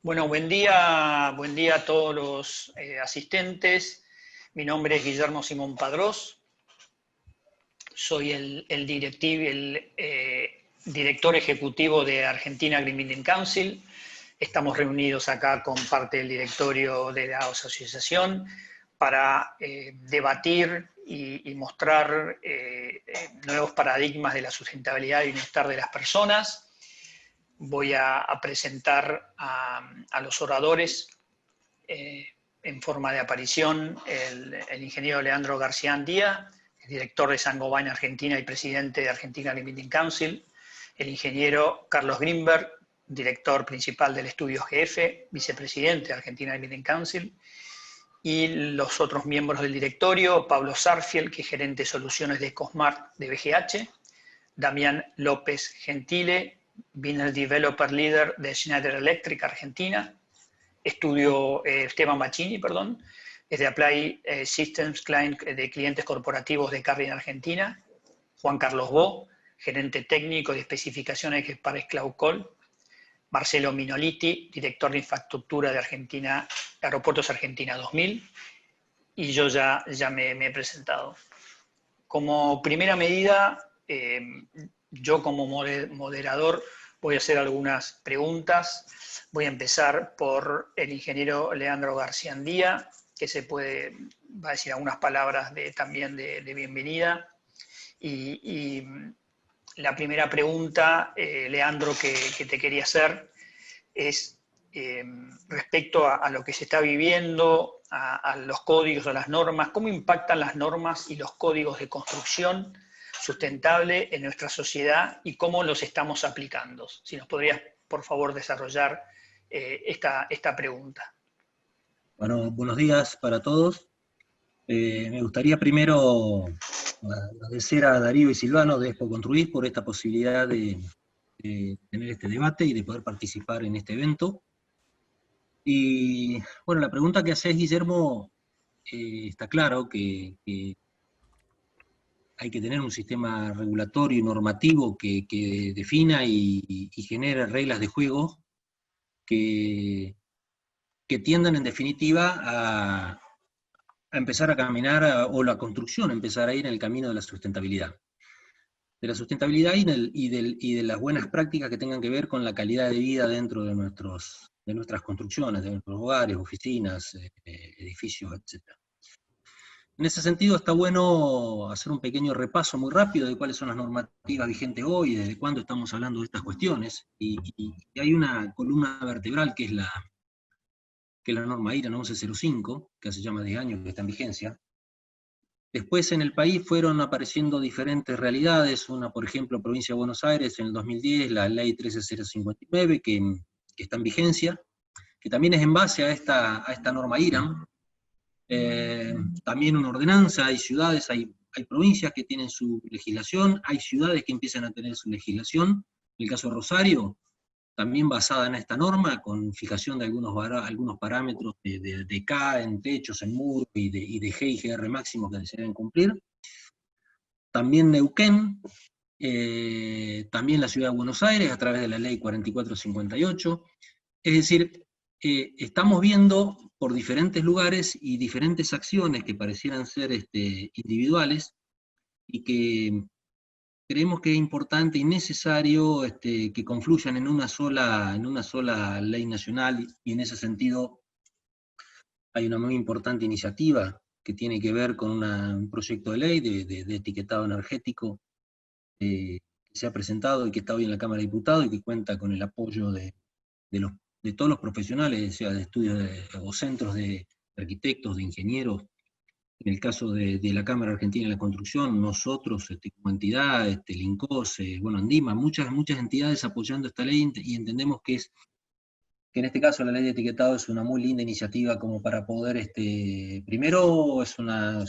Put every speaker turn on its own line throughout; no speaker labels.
Bueno, buen día a todos los asistentes. Mi nombre es Guillermo Simón Padrós. Soy el director ejecutivo de Argentina Green Building Council. Estamos reunidos acá con parte del directorio de la asociación para debatir y mostrar nuevos paradigmas de la sustentabilidad y bienestar de las personas. Voy a presentar a los oradores en forma de aparición el ingeniero Leandro García Andía, director de Saint-Gobain Argentina y presidente de Argentina Green Building Council, el ingeniero Carlos Grimberg, director principal del estudio GF, vicepresidente de Argentina Green Building Council, y los otros miembros del directorio, Pablo Sarfield, que es gerente de soluciones de Ecosmart de BGH, Damián López Gentile, Business Developer Leader de Schneider Electric Argentina, Esteban Bacchini, perdón, es de Apply Systems Client, de clientes corporativos de Carrier Argentina, Juan Carlos Bo, gerente técnico de especificaciones para Cloud Call, Marcelo Minoliti, director de infraestructura de Argentina, Aeropuertos Argentina 2000, y yo ya me he presentado. Como primera medida, yo como moderador voy a hacer algunas preguntas. Voy a empezar por el ingeniero Leandro García Andía, que va a decir algunas palabras también de bienvenida. Y la primera pregunta, Leandro, que te quería hacer es respecto a lo que se está viviendo, a los códigos, a las normas, ¿cómo impactan las normas y los códigos de construcción sustentable en nuestra sociedad y cómo los estamos aplicando? Si nos podrías, por favor, desarrollar esta pregunta.
Bueno, buenos días para todos. Me gustaría primero agradecer a Darío y Silvano de Expo Construir por esta posibilidad de tener este debate y de poder participar en este evento. Y bueno, la pregunta que haces, Guillermo, está claro que hay que tener un sistema regulatorio y normativo que defina y genere reglas de juego que tiendan en definitiva a empezar a caminar, o la construcción, empezar a ir en el camino de la sustentabilidad. De la sustentabilidad y de las buenas prácticas que tengan que ver con la calidad de vida dentro de nuestras construcciones, de nuestros hogares, oficinas, edificios, etc. En ese sentido está bueno hacer un pequeño repaso muy rápido de cuáles son las normativas vigentes hoy, desde cuándo estamos hablando de estas cuestiones, y hay una columna vertebral que es la norma IRA 1105, que hace ya más de 10 años que está en vigencia. Después en el país fueron apareciendo diferentes realidades, una por ejemplo provincia de Buenos Aires en el 2010, la ley 13059, que está en vigencia, que también es en base a esta norma IRAM. También una ordenanza, hay ciudades, hay provincias que tienen su legislación, hay ciudades que empiezan a tener su legislación. En el caso de Rosario, también basada en esta norma, con fijación de algunos parámetros de K en techos, en muros, y de G y GR máximo que se deben cumplir. También Neuquén, también la Ciudad de Buenos Aires, a través de la ley 4458. Es decir, estamos viendo por diferentes lugares y diferentes acciones que parecieran ser individuales, y que creemos que es importante y necesario que confluyan en una sola ley nacional, y en ese sentido hay una muy importante iniciativa que tiene que ver con un proyecto de ley de etiquetado energético que se ha presentado y que está hoy en la Cámara de Diputados y que cuenta con el apoyo de todos los profesionales, sea de estudios o centros de arquitectos, de ingenieros. En el caso de la Cámara Argentina de la Construcción, nosotros como entidad, el INCOS, bueno, ANDIMA, muchas entidades apoyando esta ley, y entendemos que en este caso la ley de etiquetado es una muy linda iniciativa como para poder, primero es una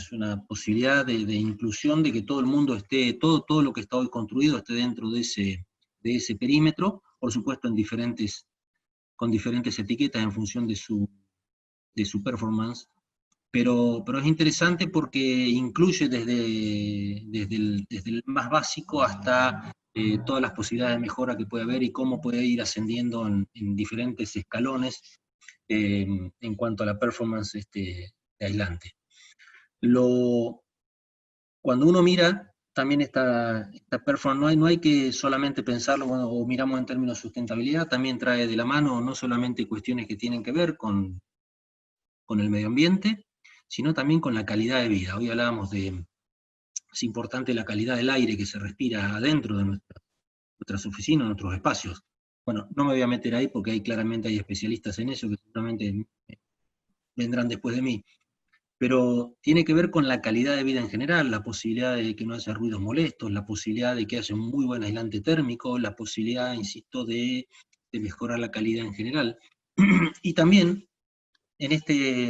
posibilidad de inclusión, de que todo el mundo esté, todo lo que está hoy construido esté dentro de ese perímetro, por supuesto con diferentes etiquetas en función de su performance. Pero es interesante porque incluye desde el más básico hasta todas las posibilidades de mejora que puede haber y cómo puede ir ascendiendo en diferentes escalones en cuanto a la performance de aislante. Cuando uno mira también esta performance, no hay que solamente pensarlo, bueno, o miramos en términos de sustentabilidad, también trae de la mano no solamente cuestiones que tienen que ver con el medio ambiente, sino también con la calidad de vida. Hoy hablábamos es importante la calidad del aire que se respira adentro de nuestras oficinas, nuestros espacios. Bueno, no me voy a meter ahí porque claramente hay especialistas en eso que seguramente vendrán después de mí, pero tiene que ver con la calidad de vida en general, la posibilidad de que no haya ruidos molestos, la posibilidad de que haya un muy buen aislante térmico, la posibilidad, insisto, de mejorar la calidad en general. Y también,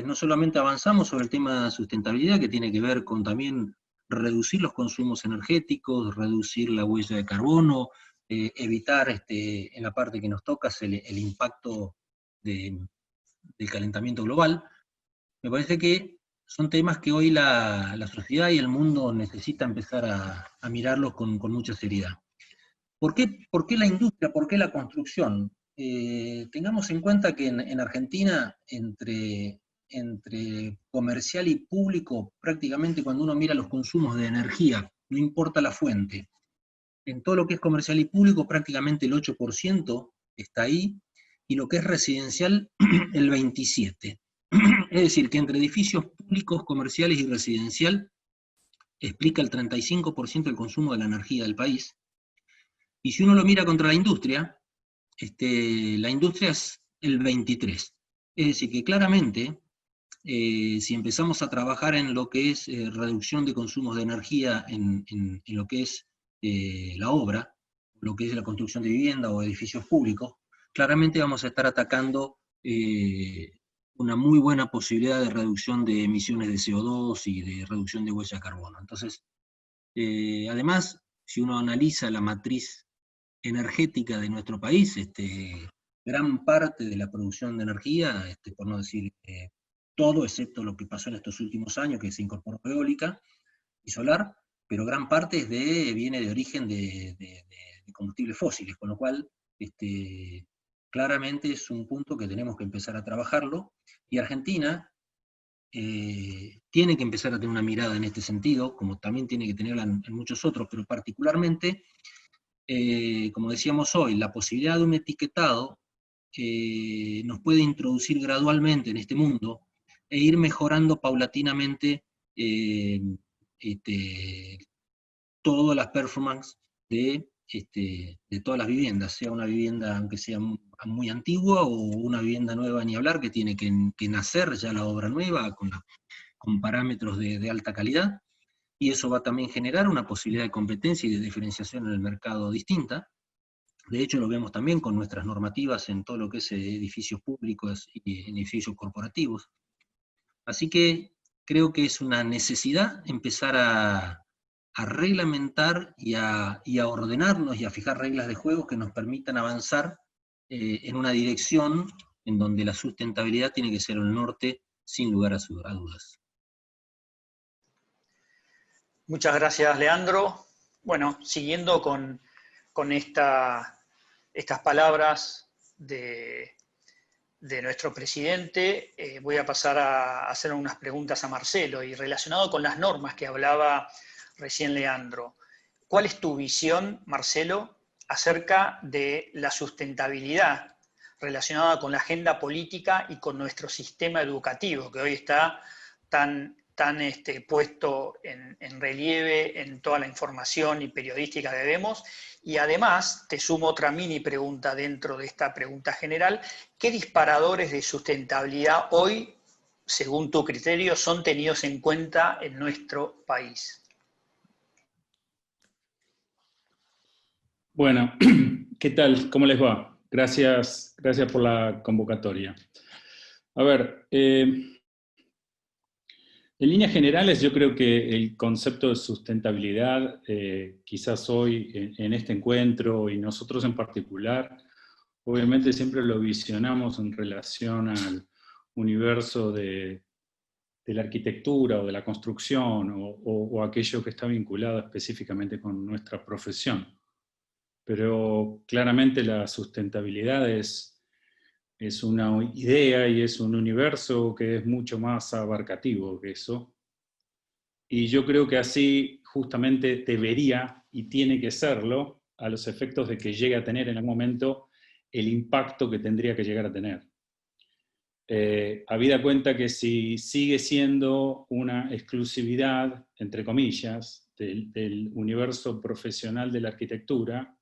no solamente avanzamos sobre el tema de sustentabilidad, que tiene que ver con también reducir los consumos energéticos, reducir la huella de carbono, evitar en la parte que nos toca el impacto del calentamiento global. Me parece que son temas que hoy la sociedad y el mundo necesita empezar a mirarlos con mucha seriedad. ¿Por qué la industria? ¿Por qué la construcción? Tengamos en cuenta que en Argentina, entre comercial y público, prácticamente cuando uno mira los consumos de energía, no importa la fuente, en todo lo que es comercial y público prácticamente el 8% está ahí, y lo que es residencial el 27%. Es decir, que entre edificios públicos, comerciales y residencial explica el 35% del consumo de la energía del país. Y si uno lo mira contra la industria es el 23%. Es decir, que claramente, si empezamos a trabajar en lo que es reducción de consumos de energía en lo que es la obra, lo que es la construcción de vivienda o edificios públicos, claramente vamos a estar atacando una muy buena posibilidad de reducción de emisiones de CO2 y de reducción de huella de carbono. Entonces, además, si uno analiza la matriz energética de nuestro país, gran parte de la producción de energía, por no decir todo, excepto lo que pasó en estos últimos años, que se incorporó eólica y solar, pero gran parte viene de origen de combustibles fósiles, con lo cual claramente es un punto que tenemos que empezar a trabajarlo, y Argentina tiene que empezar a tener una mirada en este sentido, como también tiene que tenerla en muchos otros, pero particularmente, como decíamos hoy, la posibilidad de un etiquetado nos puede introducir gradualmente en este mundo e ir mejorando paulatinamente todas las performances de todas las viviendas, sea una vivienda aunque sea muy antigua o una vivienda nueva ni hablar, que tiene que nacer ya la obra nueva con parámetros de alta calidad, y eso va a también generar una posibilidad de competencia y de diferenciación en el mercado distinta. De hecho, lo vemos también con nuestras normativas en todo lo que es edificios públicos y edificios corporativos. Así que creo que es una necesidad empezar a reglamentar y a ordenarnos y a fijar reglas de juego que nos permitan avanzar en una dirección en donde la sustentabilidad tiene que ser el norte, sin lugar a dudas.
Muchas gracias, Leandro. Bueno, siguiendo con estas palabras de nuestro presidente, voy a pasar a hacer unas preguntas a Marcelo, y relacionado con las normas que hablaba recién Leandro. ¿Cuál es tu visión, Marcelo, acerca de la sustentabilidad relacionada con la agenda política y con nuestro sistema educativo, que hoy está tan puesto en relieve en toda la información y periodística que vemos? Y además, te sumo otra mini pregunta dentro de esta pregunta general: ¿qué disparadores de sustentabilidad hoy, según tu criterio, son tenidos en cuenta en nuestro país?
Bueno, ¿qué tal? ¿Cómo les va? Gracias por la convocatoria. A ver, en líneas generales yo creo que el concepto de sustentabilidad, quizás hoy en este encuentro y nosotros en particular, obviamente siempre lo visionamos en relación al universo de la arquitectura o de la construcción o aquello que está vinculado específicamente con nuestra profesión. pero claramente la sustentabilidad es una idea y es un universo que es mucho más abarcativo que eso. Y yo creo que así justamente debería y tiene que serlo, a los efectos de que llegue a tener en algún momento el impacto que tendría que llegar a tener. Habida cuenta que si sigue siendo una exclusividad, entre comillas, del universo profesional de la arquitectura,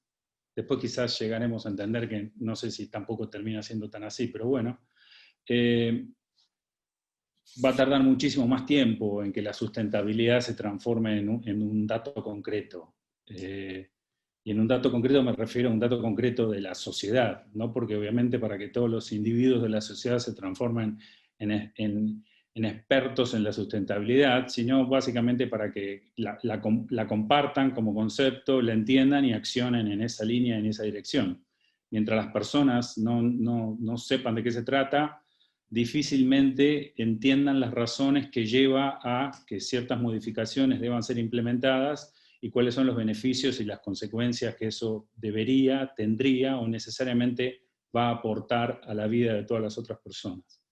después quizás llegaremos a entender que no sé si tampoco termina siendo tan así, pero bueno, va a tardar muchísimo más tiempo en que la sustentabilidad se transforme en un dato concreto. Y en un dato concreto me refiero a un dato concreto de la sociedad, ¿no? Porque obviamente para que todos los individuos de la sociedad se transformen en expertos en la sustentabilidad, sino básicamente para que la compartan como concepto, la entiendan y accionen en esa línea, en esa dirección. Mientras las personas no sepan de qué se trata, difícilmente entiendan las razones que lleva a que ciertas modificaciones deban ser implementadas y cuáles son los beneficios y las consecuencias que eso debería, tendría o necesariamente va a aportar a la vida de todas las otras personas.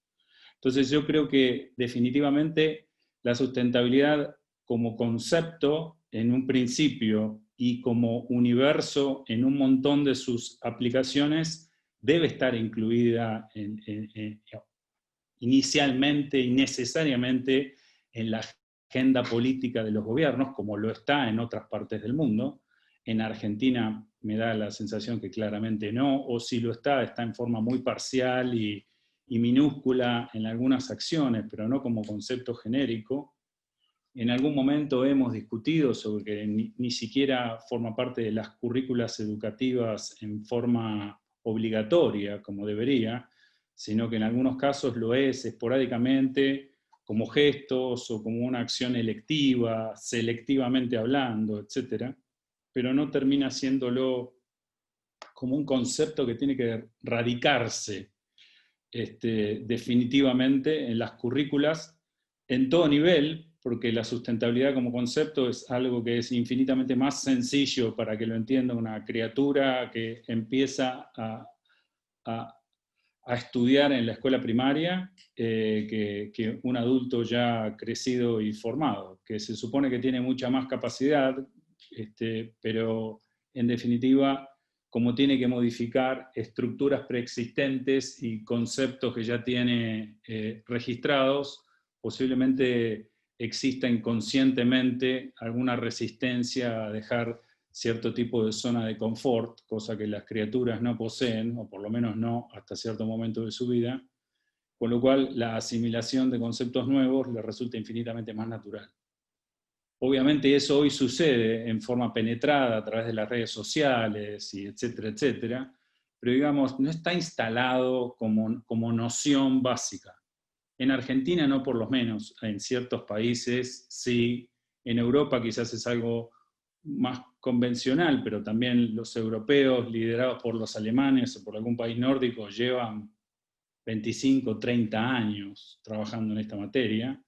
Entonces yo creo que definitivamente la sustentabilidad como concepto en un principio y como universo en un montón de sus aplicaciones debe estar incluida inicialmente y necesariamente en la agenda política de los gobiernos, como lo está en otras partes del mundo. En Argentina me da la sensación que claramente no, o si lo está en forma muy parcial y minúscula en algunas acciones, pero no como concepto genérico. En algún momento hemos discutido sobre que ni siquiera forma parte de las currículas educativas en forma obligatoria, como debería, sino que en algunos casos lo es esporádicamente, como gestos o como una acción electiva, selectivamente hablando, etc. Pero no termina siéndolo como un concepto que tiene que radicarse definitivamente en las currículas en todo nivel, porque la sustentabilidad como concepto es algo que es infinitamente más sencillo para que lo entienda una criatura que empieza a estudiar en la escuela primaria que un adulto ya crecido y formado, que se supone que tiene mucha más capacidad, pero en definitiva, como tiene que modificar estructuras preexistentes y conceptos que ya tiene registrados, posiblemente exista inconscientemente alguna resistencia a dejar cierto tipo de zona de confort, cosa que las criaturas no poseen, o por lo menos no hasta cierto momento de su vida, con lo cual la asimilación de conceptos nuevos les resulta infinitamente más natural. Obviamente eso hoy sucede en forma penetrada a través de las redes sociales, y etcétera, etcétera, pero digamos, no está instalado como noción básica. En Argentina no por lo menos, en ciertos países sí, en Europa quizás es algo más convencional, pero también los europeos, liderados por los alemanes o por algún país nórdico, llevan 25, 30 años trabajando en esta materia,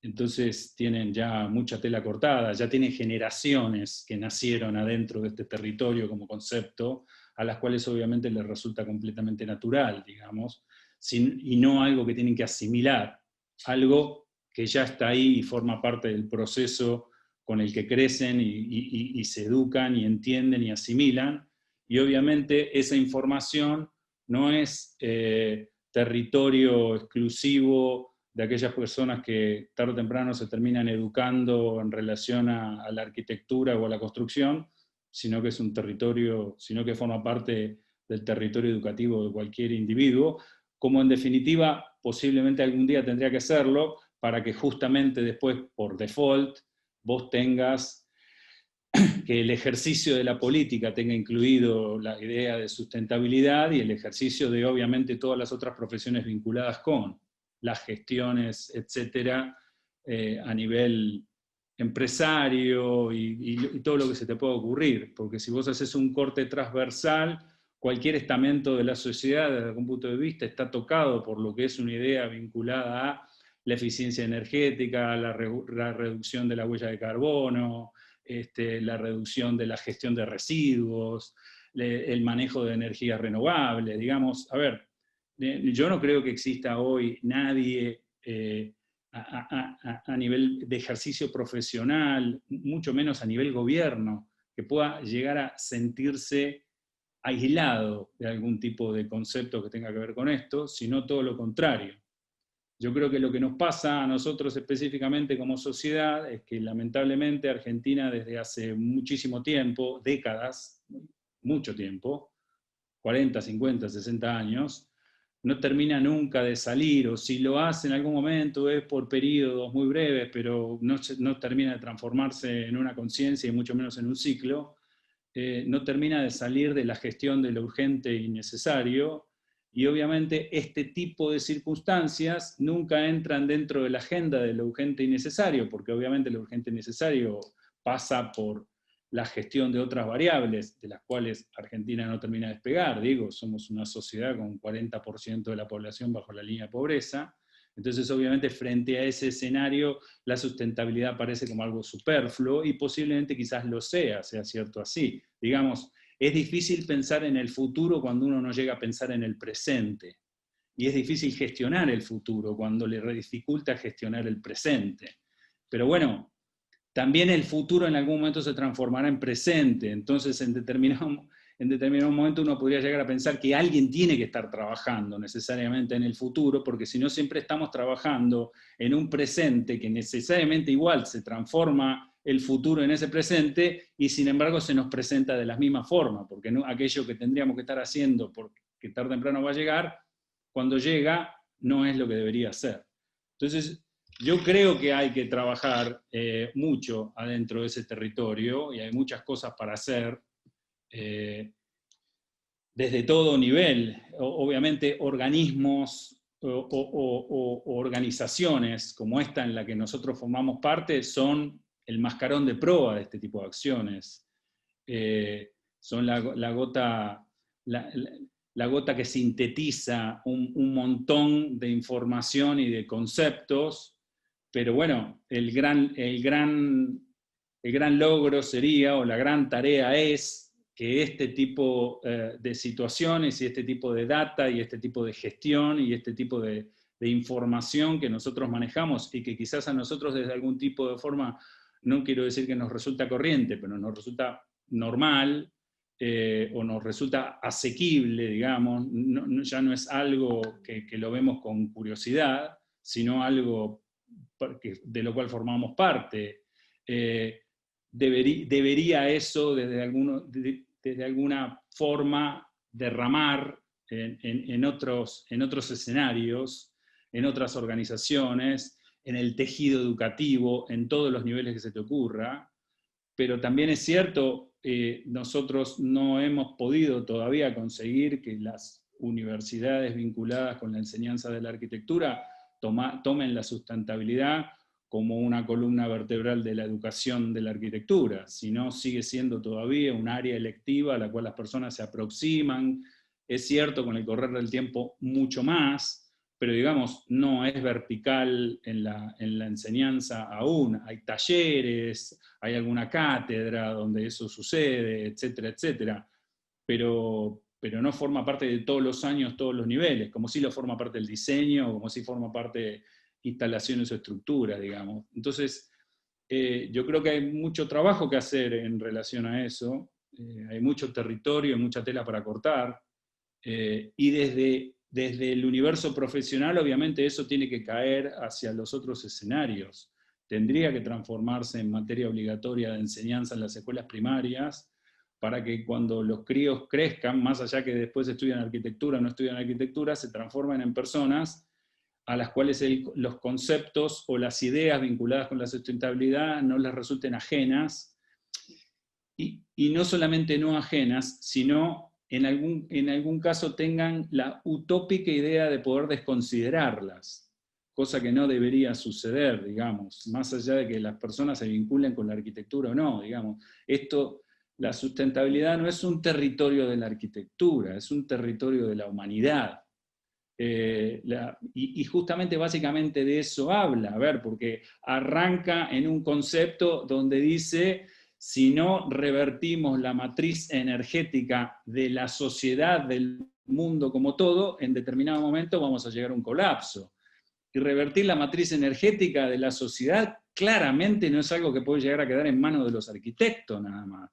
entonces tienen ya mucha tela cortada, ya tienen generaciones que nacieron adentro de este territorio como concepto, a las cuales obviamente les resulta completamente natural, digamos, y no algo que tienen que asimilar, algo que ya está ahí y forma parte del proceso con el que crecen y se educan y entienden y asimilan, y obviamente esa información no es territorio exclusivo de aquellas personas que tarde o temprano se terminan educando en relación a la arquitectura o a la construcción, sino que es un territorio, sino que forma parte del territorio educativo de cualquier individuo, como en definitiva posiblemente algún día tendría que serlo para que justamente después, por default, vos tengas que el ejercicio de la política tenga incluido la idea de sustentabilidad y el ejercicio de obviamente todas las otras profesiones vinculadas con las gestiones, etcétera, a nivel empresario y todo lo que se te pueda ocurrir, porque si vos haces un corte transversal, cualquier estamento de la sociedad desde algún punto de vista está tocado por lo que es una idea vinculada a la eficiencia energética, la reducción de la huella de carbono, la reducción de la gestión de residuos, el manejo de energías renovables, digamos. A ver, yo no creo que exista hoy nadie a nivel de ejercicio profesional, mucho menos a nivel gobierno, que pueda llegar a sentirse aislado de algún tipo de concepto que tenga que ver con esto, sino todo lo contrario. Yo creo que lo que nos pasa a nosotros específicamente como sociedad es que lamentablemente Argentina desde hace muchísimo tiempo, décadas, mucho tiempo, 40, 50, 60 años, no termina nunca de salir, o si lo hace en algún momento es por periodos muy breves, pero no termina de transformarse en una conciencia y mucho menos en un ciclo, no termina de salir de la gestión de lo urgente y necesario, y obviamente este tipo de circunstancias nunca entran dentro de la agenda de lo urgente y necesario, porque obviamente lo urgente y necesario pasa por la gestión de otras variables, de las cuales Argentina no termina de despegar. Digo, somos una sociedad con un 40% de la población bajo la línea de pobreza, entonces obviamente frente a ese escenario la sustentabilidad parece como algo superfluo, y posiblemente quizás lo sea cierto así. Digamos, es difícil pensar en el futuro cuando uno no llega a pensar en el presente, y es difícil gestionar el futuro cuando le dificulta gestionar el presente. Pero bueno, también el futuro en algún momento se transformará en presente, entonces en determinado momento uno podría llegar a pensar que alguien tiene que estar trabajando necesariamente en el futuro, porque si no siempre estamos trabajando en un presente que necesariamente igual se transforma el futuro en ese presente, y sin embargo se nos presenta de la misma forma, porque no, aquello que tendríamos que estar haciendo, porque tarde o temprano va a llegar, cuando llega no es lo que debería ser. Entonces, yo creo que hay que trabajar mucho adentro de ese territorio, y hay muchas cosas para hacer, desde todo nivel. Obviamente organismos o organizaciones como esta en la que nosotros formamos parte son el mascarón de proa de este tipo de acciones. Son la gota que sintetiza un montón de información y de conceptos, pero bueno, el gran logro sería, o la gran tarea es, que este tipo de situaciones y este tipo de data y este tipo de gestión y este tipo de información que nosotros manejamos y que quizás a nosotros desde algún tipo de forma, no quiero decir que nos resulta corriente, pero nos resulta normal, o nos resulta asequible, digamos, ya no es algo que lo vemos con curiosidad, sino algo de lo cual formamos parte. Debería eso desde alguna forma derramar en otros escenarios, en otras organizaciones, en el tejido educativo, en todos los niveles que se te ocurra. Pero también es cierto, nosotros no hemos podido todavía conseguir que las universidades vinculadas con la enseñanza de la arquitectura tomen la sustentabilidad como una columna vertebral de la educación de la arquitectura, sino sigue siendo todavía un área electiva a la cual las personas se aproximan. Es cierto, con el correr del tiempo mucho más, pero digamos, no es vertical en la enseñanza aún. Hay talleres, hay alguna cátedra donde eso sucede, etcétera, etcétera, pero no forma parte de todos los años, todos los niveles, como si lo forma parte del diseño, como si forma parte de instalaciones o estructuras, digamos. Entonces, yo creo que hay mucho trabajo que hacer en relación a eso, hay mucho territorio, mucha tela para cortar, y desde el universo profesional, obviamente, eso tiene que caer hacia los otros escenarios. Tendría que transformarse en materia obligatoria de enseñanza en las escuelas primarias, para que cuando los críos crezcan, más allá que después estudian arquitectura o no estudian arquitectura, se transformen en personas a las cuales los conceptos o las ideas vinculadas con la sustentabilidad no les resulten ajenas, y no solamente no ajenas, sino en algún caso tengan la utópica idea de poder desconsiderarlas, cosa que no debería suceder, digamos, más allá de que las personas se vinculen con la arquitectura o no, digamos. La sustentabilidad no es un territorio de la arquitectura, es un territorio de la humanidad. Y justamente básicamente de eso habla, a ver, porque arranca en un concepto donde dice: si no revertimos la matriz energética de la sociedad, del mundo como todo, en determinado momento vamos a llegar a un colapso. Y revertir la matriz energética de la sociedad claramente no es algo que puede llegar a quedar en manos de los arquitectos nada más.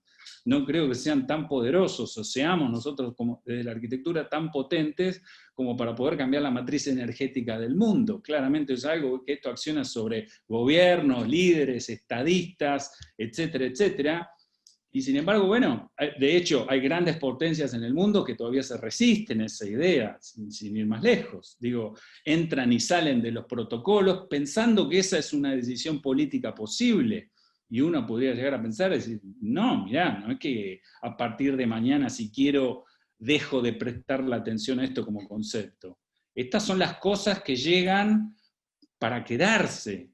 No creo que sean tan poderosos, o seamos nosotros como desde la arquitectura tan potentes como para poder cambiar la matriz energética del mundo. Claramente es algo que esto acciona sobre gobiernos, líderes, estadistas, etcétera, etcétera. Y sin embargo, bueno, de hecho hay grandes potencias en el mundo que todavía se resisten a esa idea, sin ir más lejos. Digo, entran y salen de los protocolos pensando que esa es una decisión política posible. Y uno podría llegar a pensar, decir, no, mirá, no es que a partir de mañana si quiero dejo de prestar la atención a esto como concepto. Estas son las cosas que llegan para quedarse.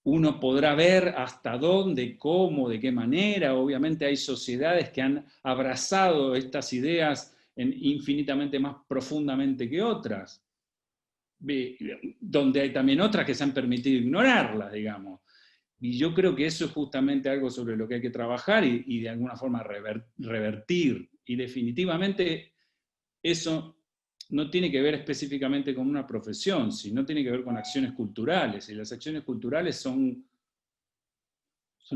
Uno podrá ver hasta dónde, cómo, de qué manera. Obviamente hay sociedades que han abrazado estas ideas infinitamente más profundamente que otras, donde hay también otras que se han permitido ignorarlas, digamos. Y yo creo que eso es justamente algo sobre lo que hay que trabajar y de alguna forma revertir. Y definitivamente eso no tiene que ver específicamente con una profesión, sino tiene que ver con acciones culturales. Y las acciones culturales son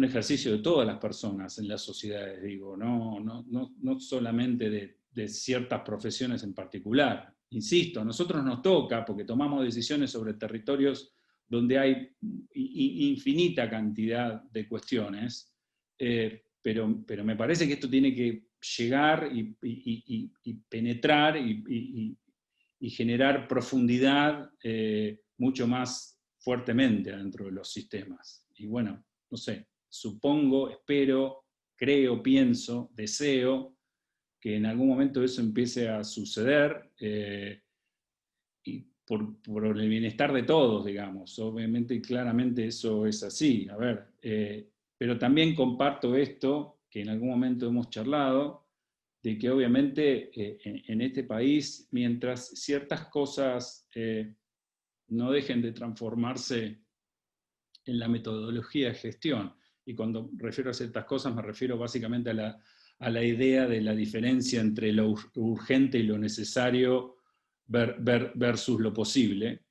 ejercicio de todas las personas en las sociedades, digo, no solamente de ciertas profesiones en particular. Insisto, a nosotros nos toca, porque tomamos decisiones sobre territorios donde hay infinita cantidad de cuestiones, pero me parece que esto tiene que llegar y penetrar y generar profundidad mucho más fuertemente dentro de los sistemas. Y bueno, no sé, supongo, espero, creo, pienso, deseo que en algún momento eso empiece a suceder, y por el bienestar de todos, digamos. Obviamente y claramente eso es así. A ver, pero también comparto esto, que en algún momento hemos charlado, de que obviamente en este país, mientras ciertas cosas no dejen de transformarse en la metodología de gestión, y cuando refiero a ciertas cosas me refiero básicamente a la idea de la diferencia entre lo urgente y lo necesario versus lo posible,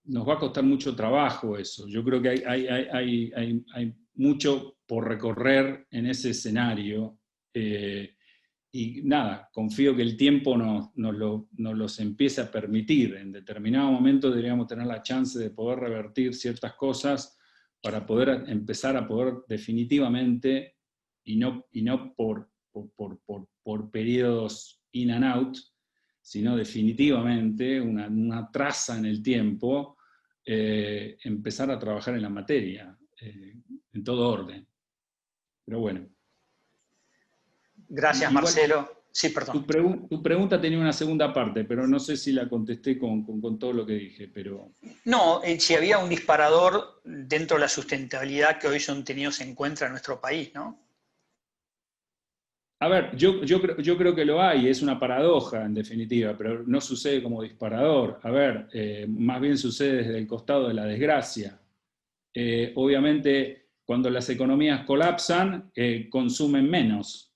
nos va a costar mucho trabajo eso. Yo creo que hay mucho por recorrer en ese escenario, y nada, confío que el tiempo nos los empiece a permitir. En determinado momento deberíamos tener la chance de poder revertir ciertas cosas para poder empezar a poder definitivamente, y no por periodos in and out, sino definitivamente una traza en el tiempo, empezar a trabajar en la materia, en todo orden. Pero bueno.
Gracias,
Igual,
Marcelo. Sí, perdón.
Tu pregunta tenía una segunda parte, pero no sé si la contesté con todo lo que dije. Pero...
No, si había un disparador dentro de la sustentabilidad que hoy Sontenido se encuentra en nuestro país, ¿no?
A ver, yo creo que lo hay, es una paradoja en definitiva, pero no sucede como disparador. A ver, más bien sucede desde el costado de la desgracia. Obviamente, cuando las economías colapsan, consumen menos.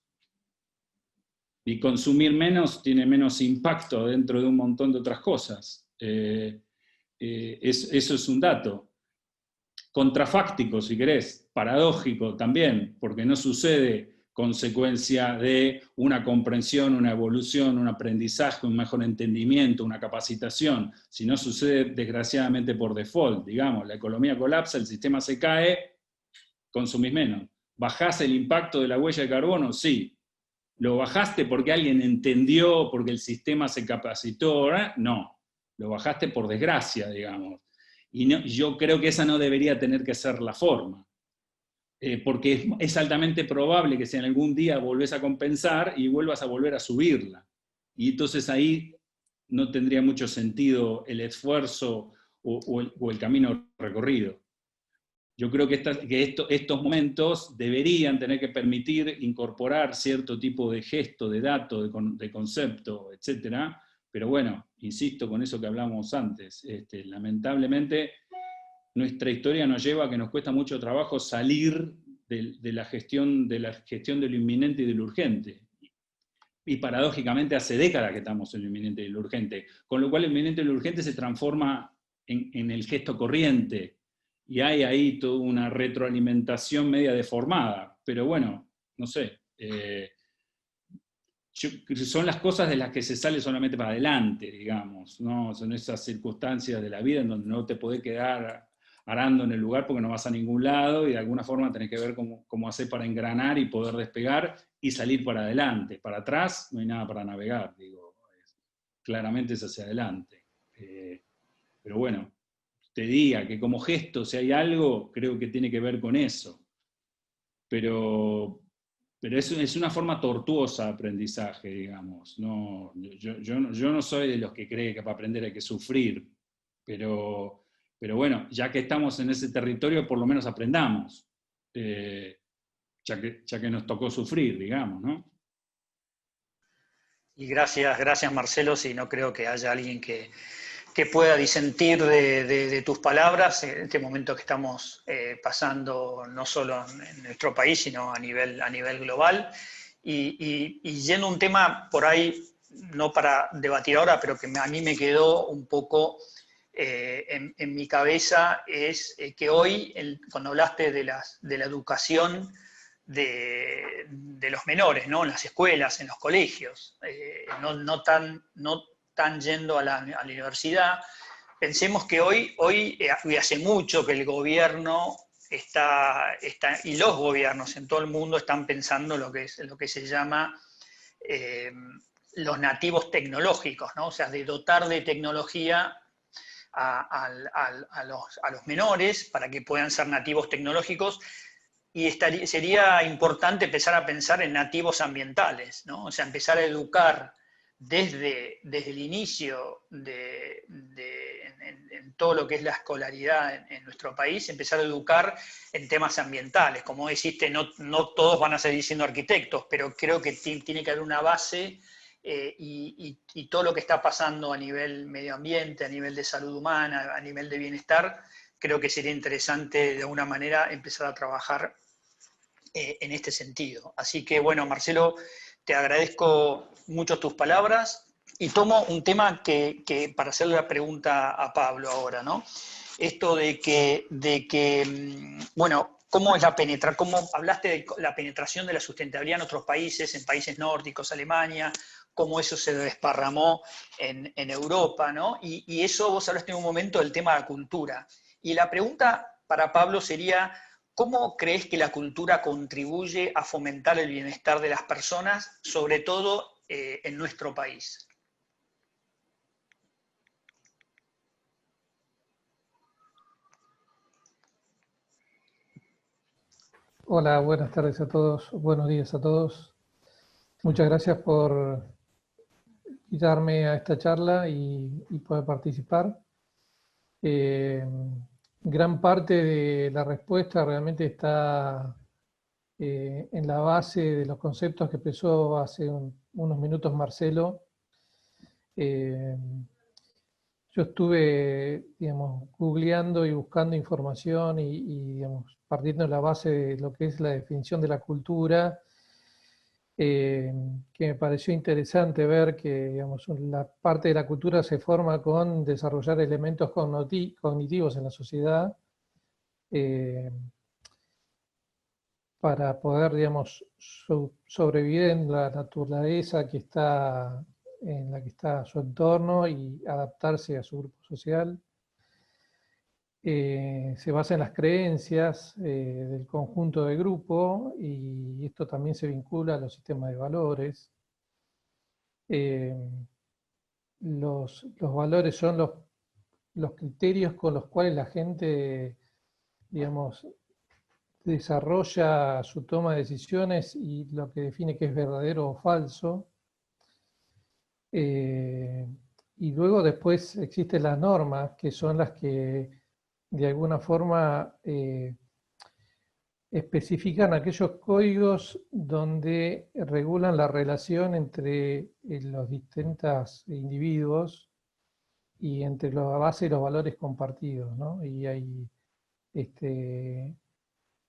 Y consumir menos tiene menos impacto dentro de un montón de otras cosas. Eso es un dato. Contrafáctico, si querés, paradójico también, porque no sucede consecuencia de una comprensión, una evolución, un aprendizaje, un mejor entendimiento, una capacitación, sino sucede desgraciadamente por default. Digamos, la economía colapsa, el sistema se cae, consumís menos. ¿Bajás el impacto de la huella de carbono? Sí. ¿Lo bajaste porque alguien entendió, porque el sistema se capacitó? No, lo bajaste por desgracia, digamos. Y no, yo creo que esa no debería tener que ser la forma, porque es altamente probable que si en algún día volvés a compensar y vuelvas a volver a subirla. Y entonces ahí no tendría mucho sentido el esfuerzo o el camino recorrido. Yo creo que estos momentos deberían tener que permitir incorporar cierto tipo de gesto, de dato, de concepto, etc. Pero bueno, insisto con eso que hablamos antes. Lamentablemente, nuestra historia nos lleva a que nos cuesta mucho trabajo salir de la gestión de lo inminente y de lo urgente. Y paradójicamente hace décadas que estamos en lo inminente y lo urgente, con lo cual lo inminente y lo urgente se transforma en el gesto corriente, y hay ahí toda una retroalimentación media deformada, pero bueno, no sé, son las cosas de las que se sale solamente para adelante, digamos, ¿no? Son esas circunstancias de la vida en donde no te podés quedar arando en el lugar porque no vas a ningún lado, y de alguna forma tenés que ver cómo hacer para engranar y poder despegar y salir para adelante. Para atrás no hay nada para navegar, digo, claramente es hacia adelante. Pero bueno, te diga que como gesto, si hay algo, creo que tiene que ver con eso. Pero es una forma tortuosa de aprendizaje, digamos. No, yo no soy de los que cree que para aprender hay que sufrir, pero bueno, ya que estamos en ese territorio, por lo menos aprendamos, ya que nos tocó sufrir, digamos, ¿no?
Y gracias Marcelo, si no creo que haya alguien que pueda disentir de tus palabras en este momento que estamos pasando no solo en nuestro país, sino a nivel global. Y yendo a un tema por ahí, no para debatir ahora, pero que a mí me quedó un poco en mi cabeza, es que hoy, cuando hablaste de la educación de los menores, ¿no? En las escuelas, en los colegios, no tan yendo a la universidad. Pensemos que hoy hace mucho que el gobierno y los gobiernos en todo el mundo están pensando lo que se llama los nativos tecnológicos, ¿no? O sea, de dotar de tecnología a los menores para que puedan ser nativos tecnológicos. Y sería importante empezar a pensar en nativos ambientales, ¿no? O sea, empezar a educar desde el inicio en todo lo que es la escolaridad en nuestro país, empezar a educar en temas ambientales. Como deciste, no todos van a seguir siendo arquitectos, pero creo que tiene que haber una base y todo lo que está pasando a nivel medio ambiente, a nivel de salud humana, a nivel de bienestar, creo que sería interesante de alguna manera empezar a trabajar en este sentido. Así que bueno, Marcelo, te agradezco mucho tus palabras y tomo un tema que para hacerle la pregunta a Pablo ahora, ¿no? Esto de que bueno, ¿cómo es cómo hablaste de la penetración de la sustentabilidad en otros países, en países nórdicos, Alemania, cómo eso se desparramó en Europa, ¿no? Y eso vos hablaste en un momento del tema de la cultura. Y la pregunta para Pablo sería, ¿cómo crees que la cultura contribuye a fomentar el bienestar de las personas, sobre todo en nuestro país?
Hola, buenas tardes a todos, buenos días a todos. Muchas gracias por invitarme a esta charla y poder participar. Gran parte de la respuesta realmente está en la base de los conceptos que expresó hace unos minutos Marcelo. Yo estuve, digamos, googleando y buscando información digamos, partiendo de la base de lo que es la definición de la cultura, que me pareció interesante ver que, digamos, la parte de la cultura se forma con desarrollar elementos cognitivos en la sociedad para poder, digamos, sobrevivir en la naturaleza en la que está su entorno y adaptarse a su grupo social. Se basa en las creencias del conjunto de grupo y esto también se vincula a los sistemas de valores. Los valores son los criterios con los cuales la gente, digamos, desarrolla su toma de decisiones y lo que define qué es verdadero o falso. Y luego después existen las normas, que son las que de alguna forma especifican aquellos códigos donde regulan la relación entre los distintos individuos y entre la base y los valores compartidos, ¿no? Y hay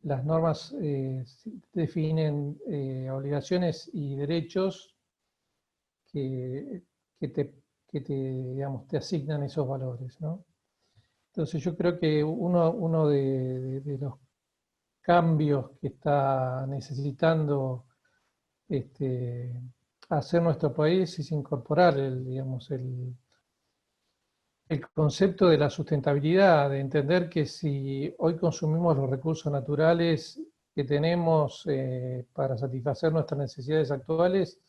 las normas definen obligaciones y derechos que digamos, te asignan esos valores, ¿no? Entonces yo creo que uno de los cambios que está necesitando hacer nuestro país es incorporar digamos, el concepto de la sustentabilidad, de entender que si hoy consumimos los recursos naturales que tenemos para satisfacer nuestras necesidades actuales,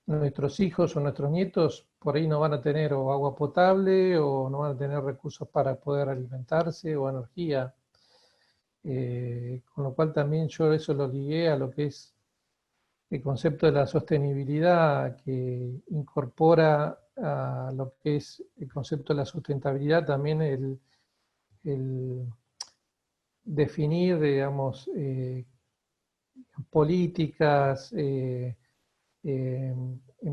nuestros hijos o nuestros nietos por ahí no van a tener o agua potable o no van a tener recursos para poder alimentarse o energía. Con lo cual también yo eso lo ligué a lo que es el concepto de la sostenibilidad, que incorpora a lo que es el concepto de la sustentabilidad también el definir, digamos, políticas en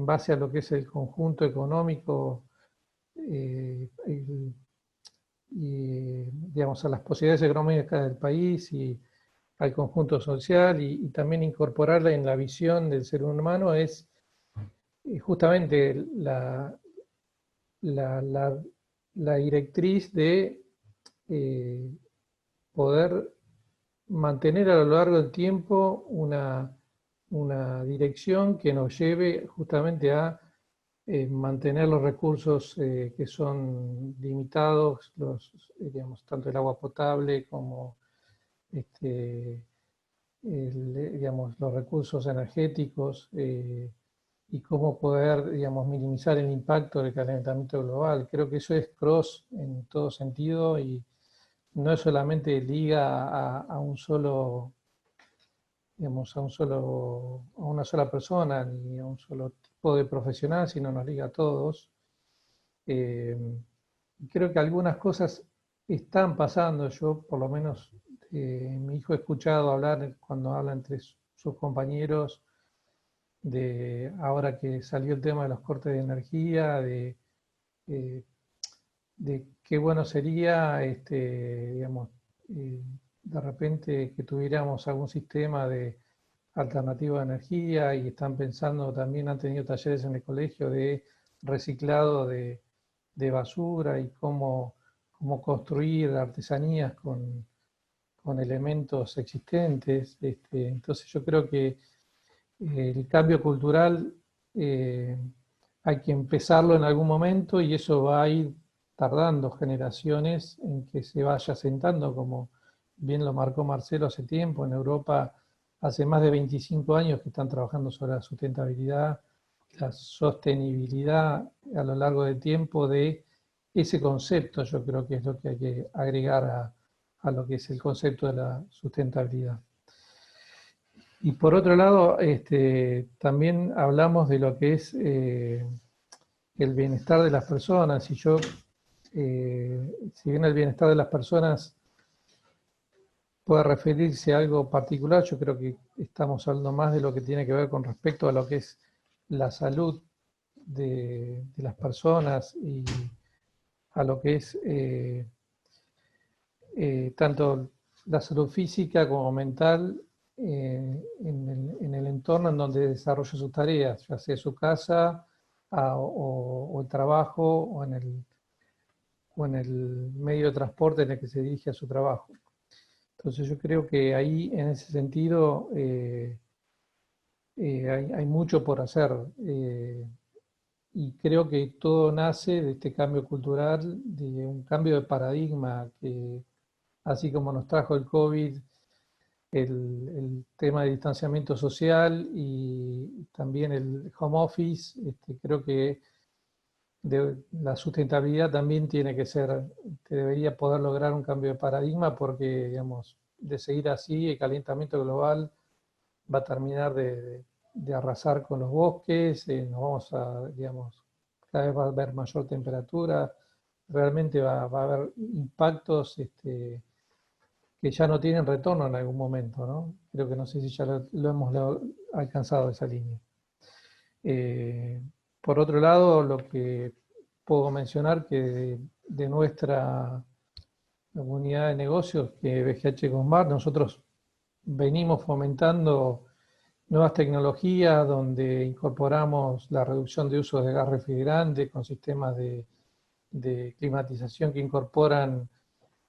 base a lo que es el conjunto económico y, digamos, a las posibilidades económicas del país y al conjunto social y también incorporarla en la visión del ser humano es justamente la directriz de poder mantener a lo largo del tiempo una dirección que nos lleve justamente a mantener los recursos que son limitados, digamos, tanto el agua potable como digamos, los recursos energéticos y cómo poder, digamos, minimizar el impacto del calentamiento global. Creo que eso es cross en todo sentido y no es solamente liga a un solo, digamos, a una sola persona ni a un solo tipo de profesional, sino nos liga a todos. Creo que algunas cosas están pasando. Yo, por lo menos, mi hijo he escuchado hablar cuando habla entre sus compañeros de ahora que salió el tema de los cortes de energía, de qué bueno sería, digamos, de repente que tuviéramos algún sistema de alternativo de energía y están pensando, también han tenido talleres en el colegio de reciclado de basura y cómo construir artesanías con elementos existentes. Entonces yo creo que el cambio cultural hay que empezarlo en algún momento y eso va a ir tardando generaciones en que se vaya sentando, como bien lo marcó Marcelo hace tiempo. En Europa hace más de 25 años que están trabajando sobre la sustentabilidad, la sostenibilidad a lo largo del tiempo de ese concepto. Yo creo que es lo que hay que agregar a lo que es el concepto de la sustentabilidad. Y por otro lado, también hablamos de lo que es el bienestar de las personas. Y yo, si bien el bienestar de las personas puede referirse a algo particular, yo creo que estamos hablando más de lo que tiene que ver con respecto a lo que es la salud de las personas y a lo que es tanto la salud física como mental en el entorno en donde desarrolla sus tareas, ya sea su casa o el trabajo o en el medio de transporte en el que se dirige a su trabajo. Entonces yo creo que ahí, en ese sentido, hay mucho por hacer. Y creo que todo nace de este cambio cultural, de un cambio de paradigma que, así como nos trajo el COVID, el tema de distanciamiento social y también el home office, creo que la sustentabilidad también tiene que ser, que debería poder lograr un cambio de paradigma porque, digamos, de seguir así, el calentamiento global va a terminar de arrasar con los bosques, nos vamos a, digamos, cada vez va a haber mayor temperatura, realmente va a haber impactos que ya no tienen retorno en algún momento, ¿no? Creo que no sé si ya lo hemos alcanzado esa línea. Por otro lado, lo que puedo mencionar que de nuestra unidad de negocios, que BGH Gosmar, nosotros venimos fomentando nuevas tecnologías donde incorporamos la reducción de uso de gas refrigerante con sistemas de climatización que incorporan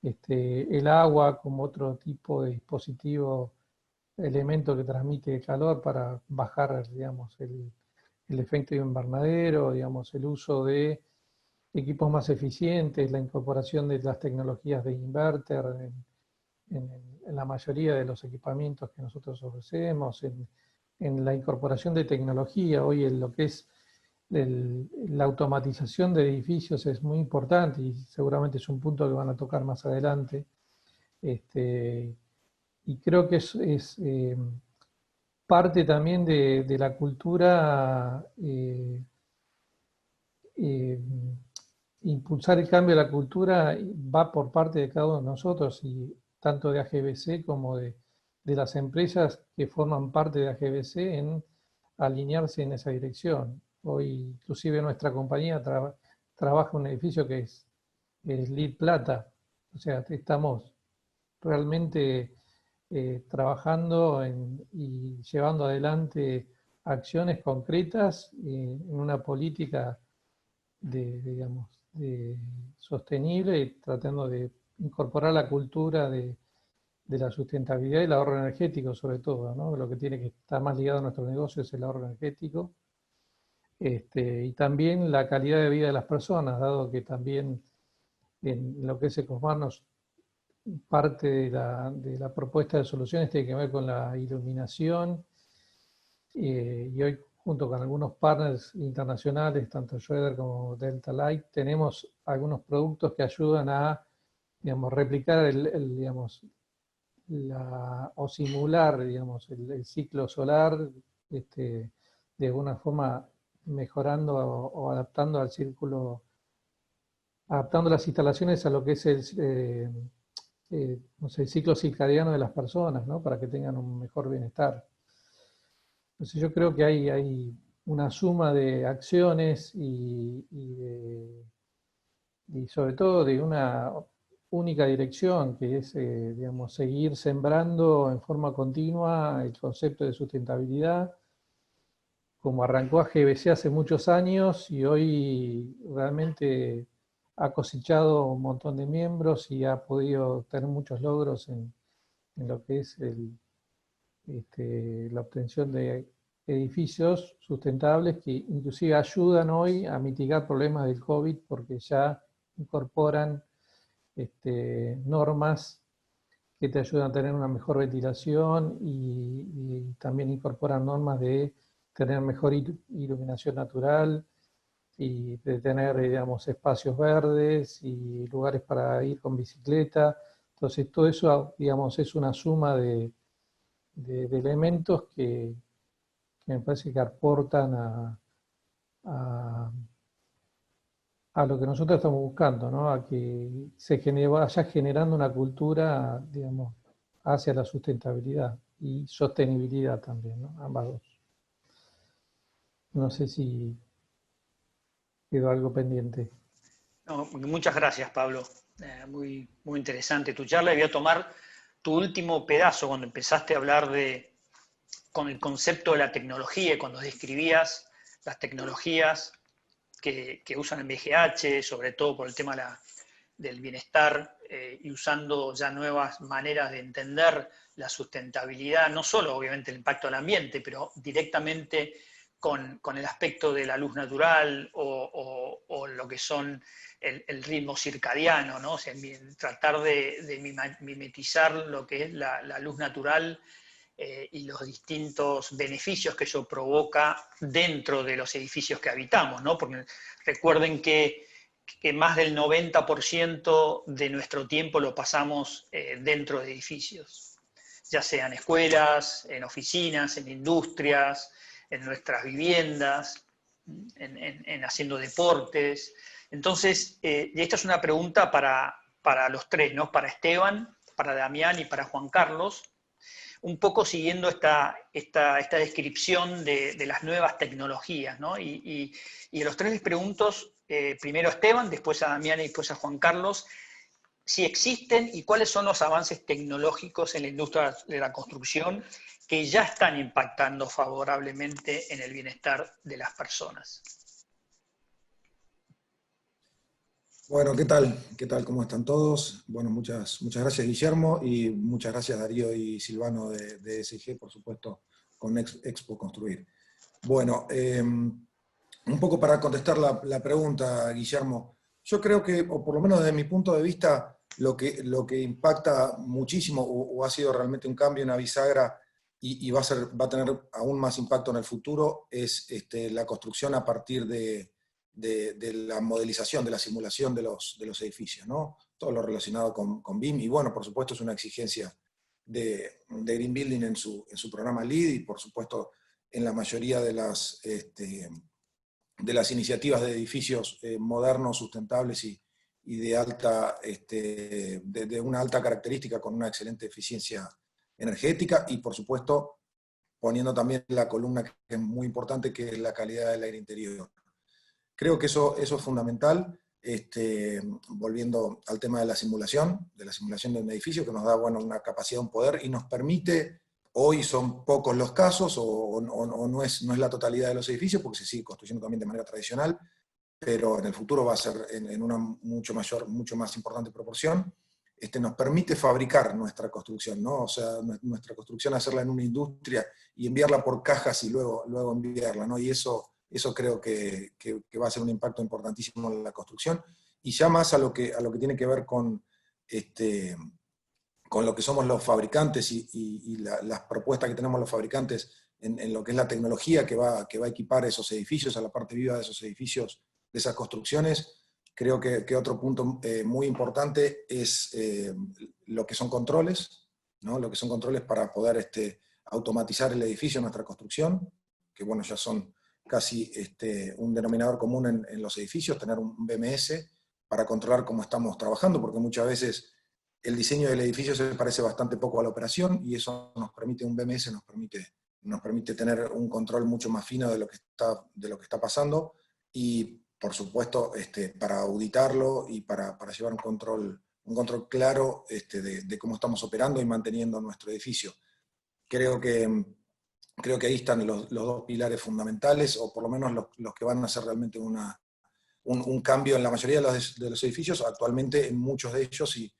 el agua como otro tipo de dispositivo, elemento que transmite calor para bajar, digamos, el efecto invernadero, digamos, el uso de equipos más eficientes, la incorporación de las tecnologías de inverter en la mayoría de los equipamientos que nosotros ofrecemos, en la incorporación de tecnología. Hoy en lo que es la automatización de edificios es muy importante y seguramente es un punto que van a tocar más adelante. Y creo que es parte también de la cultura, impulsar el cambio de la cultura va por parte de cada uno de nosotros, y tanto de AGVC como de las empresas que forman parte de AGVC en alinearse en esa dirección. Hoy inclusive nuestra compañía trabaja en un edificio que es LEED Plata, o sea, estamos realmente trabajando y llevando adelante acciones concretas en una política digamos, sostenible, y tratando de incorporar la cultura de la sustentabilidad y el ahorro energético sobre todo, ¿no? Lo que tiene que estar más ligado a nuestro negocio es el ahorro energético. Y también la calidad de vida de las personas, dado que también en lo que es Ecosmart parte de la propuesta de soluciones tiene que ver con la iluminación, y hoy junto con algunos partners internacionales, tanto Schroeder como Delta Light, tenemos algunos productos que ayudan a, digamos, replicar digamos, o simular, digamos, el ciclo solar, de alguna forma mejorando o adaptando al círculo, adaptando las instalaciones a lo que es no sé, el ciclo circadiano de las personas, ¿no? Para que tengan un mejor bienestar. Entonces yo creo que hay una suma de acciones y sobre todo de una única dirección, que es, digamos, seguir sembrando en forma continua el concepto de sustentabilidad, como arrancó AGVC hace muchos años y hoy realmente ha cosechado un montón de miembros y ha podido tener muchos logros en lo que es la obtención de edificios sustentables que inclusive ayudan hoy a mitigar problemas del COVID porque ya incorporan normas que te ayudan a tener una mejor ventilación y también incorporan normas de tener mejor iluminación natural y de tener, digamos, espacios verdes y lugares para ir con bicicleta. Entonces todo eso, digamos, es una suma de elementos que me parece que aportan a lo que nosotros estamos buscando, ¿no? A que vaya generando una cultura, digamos, hacia la sustentabilidad y sostenibilidad también, ¿no? Ambas dos. No sé si quedó algo pendiente.
No, muchas gracias, Pablo. Muy, muy interesante tu charla. Y voy a tomar tu último pedazo cuando empezaste a hablar con el concepto de la tecnología, cuando describías las tecnologías que usan en BGH, sobre todo por el tema del bienestar, y usando ya nuevas maneras de entender la sustentabilidad, no solo obviamente el impacto al ambiente, pero directamente con el aspecto de la luz natural o lo que son el ritmo circadiano, ¿no? O sea, tratar de mimetizar lo que es la luz natural y los distintos beneficios que eso provoca dentro de los edificios que habitamos, ¿no? Porque recuerden que más del 90% de nuestro tiempo lo pasamos dentro de edificios, ya sean escuelas, en oficinas, en industrias, en nuestras viviendas, en haciendo deportes. Entonces, y esta es una pregunta para los tres, ¿no? Para Esteban, para Damián y para Juan Carlos, un poco siguiendo esta descripción de las nuevas tecnologías, ¿no? Y a los tres les pregunto, primero a Esteban, después a Damián y después a Juan Carlos, si existen y cuáles son los avances tecnológicos en la industria de la construcción que ya están impactando favorablemente en el bienestar de las personas.
Bueno, ¿qué tal? ¿Qué tal? ¿Cómo están todos? Bueno, muchas gracias, Guillermo, y muchas gracias, Darío y Silvano de ESG, por supuesto, con Expo Construir. Bueno, un poco para contestar la pregunta, Guillermo, yo creo que, o por lo menos desde mi punto de vista, lo que impacta muchísimo, o ha sido realmente un cambio, una bisagra, y va a tener aún más impacto en el futuro, es la construcción a partir de la modelización, de la simulación de los edificios, ¿no? Todo lo relacionado con BIM, y bueno, por supuesto es una exigencia de Green Building en su programa LEED, y por supuesto en la mayoría de las iniciativas de edificios modernos, sustentables y de una alta característica con una excelente eficiencia energética, y por supuesto poniendo también la columna que es muy importante, que es la calidad del aire interior. Creo que eso es fundamental, volviendo al tema de la simulación de un edificio, que nos da, bueno, una capacidad, un poder, y nos permite, hoy son pocos los casos, o no es la totalidad de los edificios, porque se sigue construyendo también de manera tradicional, pero en el futuro va a ser en una mucho más importante proporción. Nos permite fabricar nuestra construcción, ¿no? O sea, nuestra construcción, hacerla en una industria y enviarla por cajas y luego enviarla, ¿no? Y eso creo que va a ser un impacto importantísimo en la construcción, y ya más a lo que tiene que ver con lo que somos los fabricantes y las propuestas que tenemos los fabricantes en lo que es la tecnología que va a equipar esos edificios, a la parte viva de esos edificios, de esas construcciones. Creo que otro punto muy importante es lo que son controles, ¿no? Lo que son controles para poder automatizar el edificio, nuestra construcción, que bueno, ya son casi un denominador común en los edificios, tener un BMS para controlar cómo estamos trabajando, porque muchas veces el diseño del edificio se parece bastante poco a la operación, y eso nos permite, un BMS nos permite tener un control mucho más fino de lo que está pasando, y por supuesto para auditarlo y para llevar un control claro de cómo estamos operando y manteniendo nuestro edificio. Creo que ahí están los dos pilares fundamentales, o por lo menos los que van a hacer realmente un cambio en la mayoría de los edificios, actualmente en muchos de ellos, y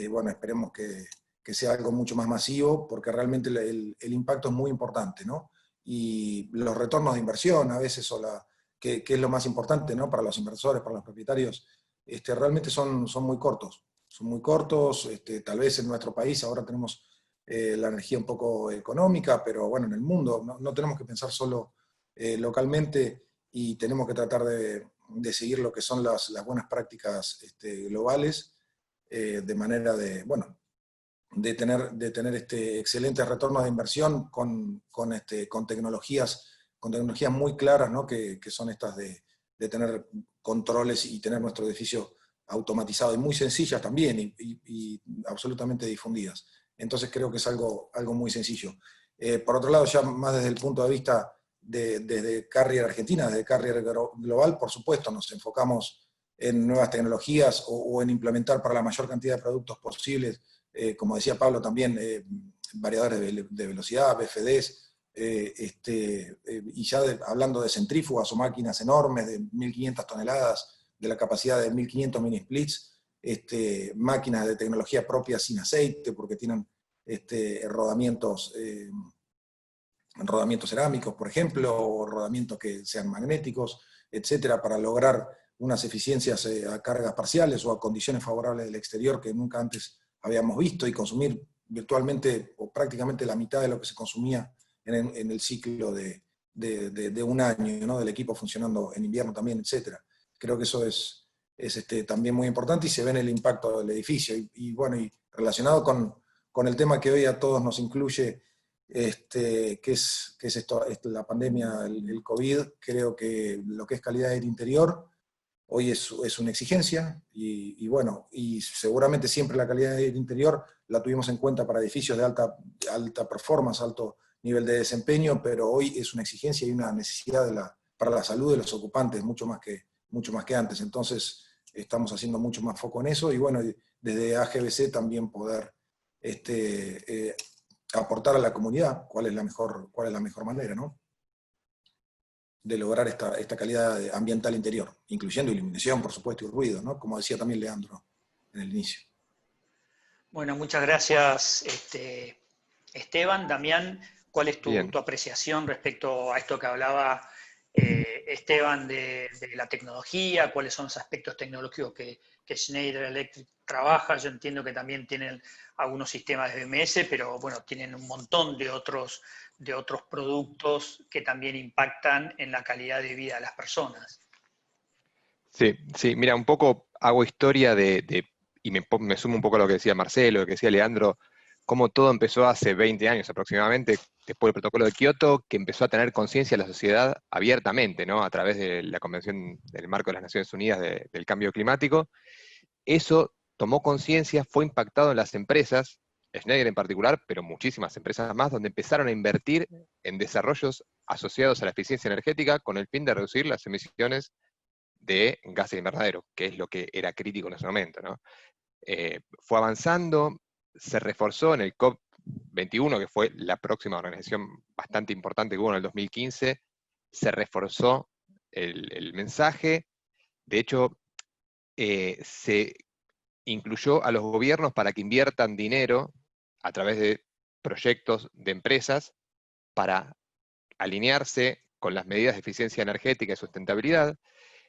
bueno, esperemos que sea algo mucho más masivo, porque realmente el impacto es muy importante, ¿no? Y los retornos de inversión a veces, que es lo más importante, ¿no? Para los inversores, para los propietarios, realmente son muy cortos. Son muy cortos, tal vez en nuestro país ahora tenemos la energía un poco económica, pero bueno, en el mundo no tenemos que pensar solo localmente, y tenemos que tratar de seguir lo que son las buenas prácticas globales, de manera de tener excelentes retornos de inversión con tecnologías muy claras, ¿no? que son estas de tener controles y tener nuestro edificio automatizado, y muy sencillas también, y absolutamente difundidas. Entonces creo que es algo muy sencillo. Por otro lado, ya más desde el punto de vista desde Carrier Argentina, desde Carrier Global, por supuesto, nos enfocamos en nuevas tecnologías, o en implementar para la mayor cantidad de productos posibles, como decía Pablo también, variadores de velocidad, BFDs, y ya hablando de centrífugas o máquinas enormes de 1.500 toneladas, de la capacidad de 1.500 mini splits, máquinas de tecnología propia sin aceite, porque tienen rodamientos cerámicos, por ejemplo, o rodamientos que sean magnéticos, etcétera, para lograr unas eficiencias a cargas parciales o a condiciones favorables del exterior que nunca antes habíamos visto, y consumir virtualmente o prácticamente la mitad de lo que se consumía en el ciclo de un año, ¿no? Del equipo funcionando en invierno también, etcétera. Creo que eso es también muy importante, y se ve en el impacto del edificio. Y bueno, y relacionado con el tema que hoy a todos nos incluye, que es la pandemia, el COVID, creo que lo que es calidad del interior hoy es una exigencia, y bueno, y seguramente siempre la calidad del interior la tuvimos en cuenta para edificios de alta performance, alto nivel de desempeño, pero hoy es una exigencia y una necesidad para la salud de los ocupantes, mucho más que antes. Entonces, estamos haciendo mucho más foco en eso, y bueno, desde AGBC también poder aportar a la comunidad cuál es la mejor manera, ¿no?, de lograr esta calidad ambiental interior, incluyendo iluminación, por supuesto, y ruido, ¿no?, como decía también Leandro en el inicio.
Bueno, muchas gracias, Esteban. Damián, ¿cuál es tu apreciación respecto a esto que hablaba Esteban de la tecnología? ¿Cuáles son los aspectos tecnológicos que Schneider Electric trabaja? Yo entiendo que también tienen algunos sistemas de BMS, pero bueno, tienen un montón de otros productos que también impactan en la calidad de vida de las personas.
Sí, sí, mira, un poco hago historia y me sumo un poco a lo que decía Marcelo, lo que decía Leandro, cómo todo empezó hace 20 años aproximadamente, después del protocolo de Kioto, que empezó a tener conciencia la sociedad abiertamente, ¿no?, a través de la Convención del Marco de las Naciones Unidas del Cambio Climático. Eso tomó conciencia, fue impactado en las empresas, Schneider en particular, pero muchísimas empresas más, donde empezaron a invertir en desarrollos asociados a la eficiencia energética con el fin de reducir las emisiones de gases de invernadero, que es lo que era crítico en ese momento, ¿no? Fue avanzando, se reforzó en el COP21, que fue la próxima organización bastante importante que hubo en el 2015, se reforzó el mensaje. De hecho, se incluyó a los gobiernos para que inviertan dinero a través de proyectos de empresas para alinearse con las medidas de eficiencia energética y sustentabilidad.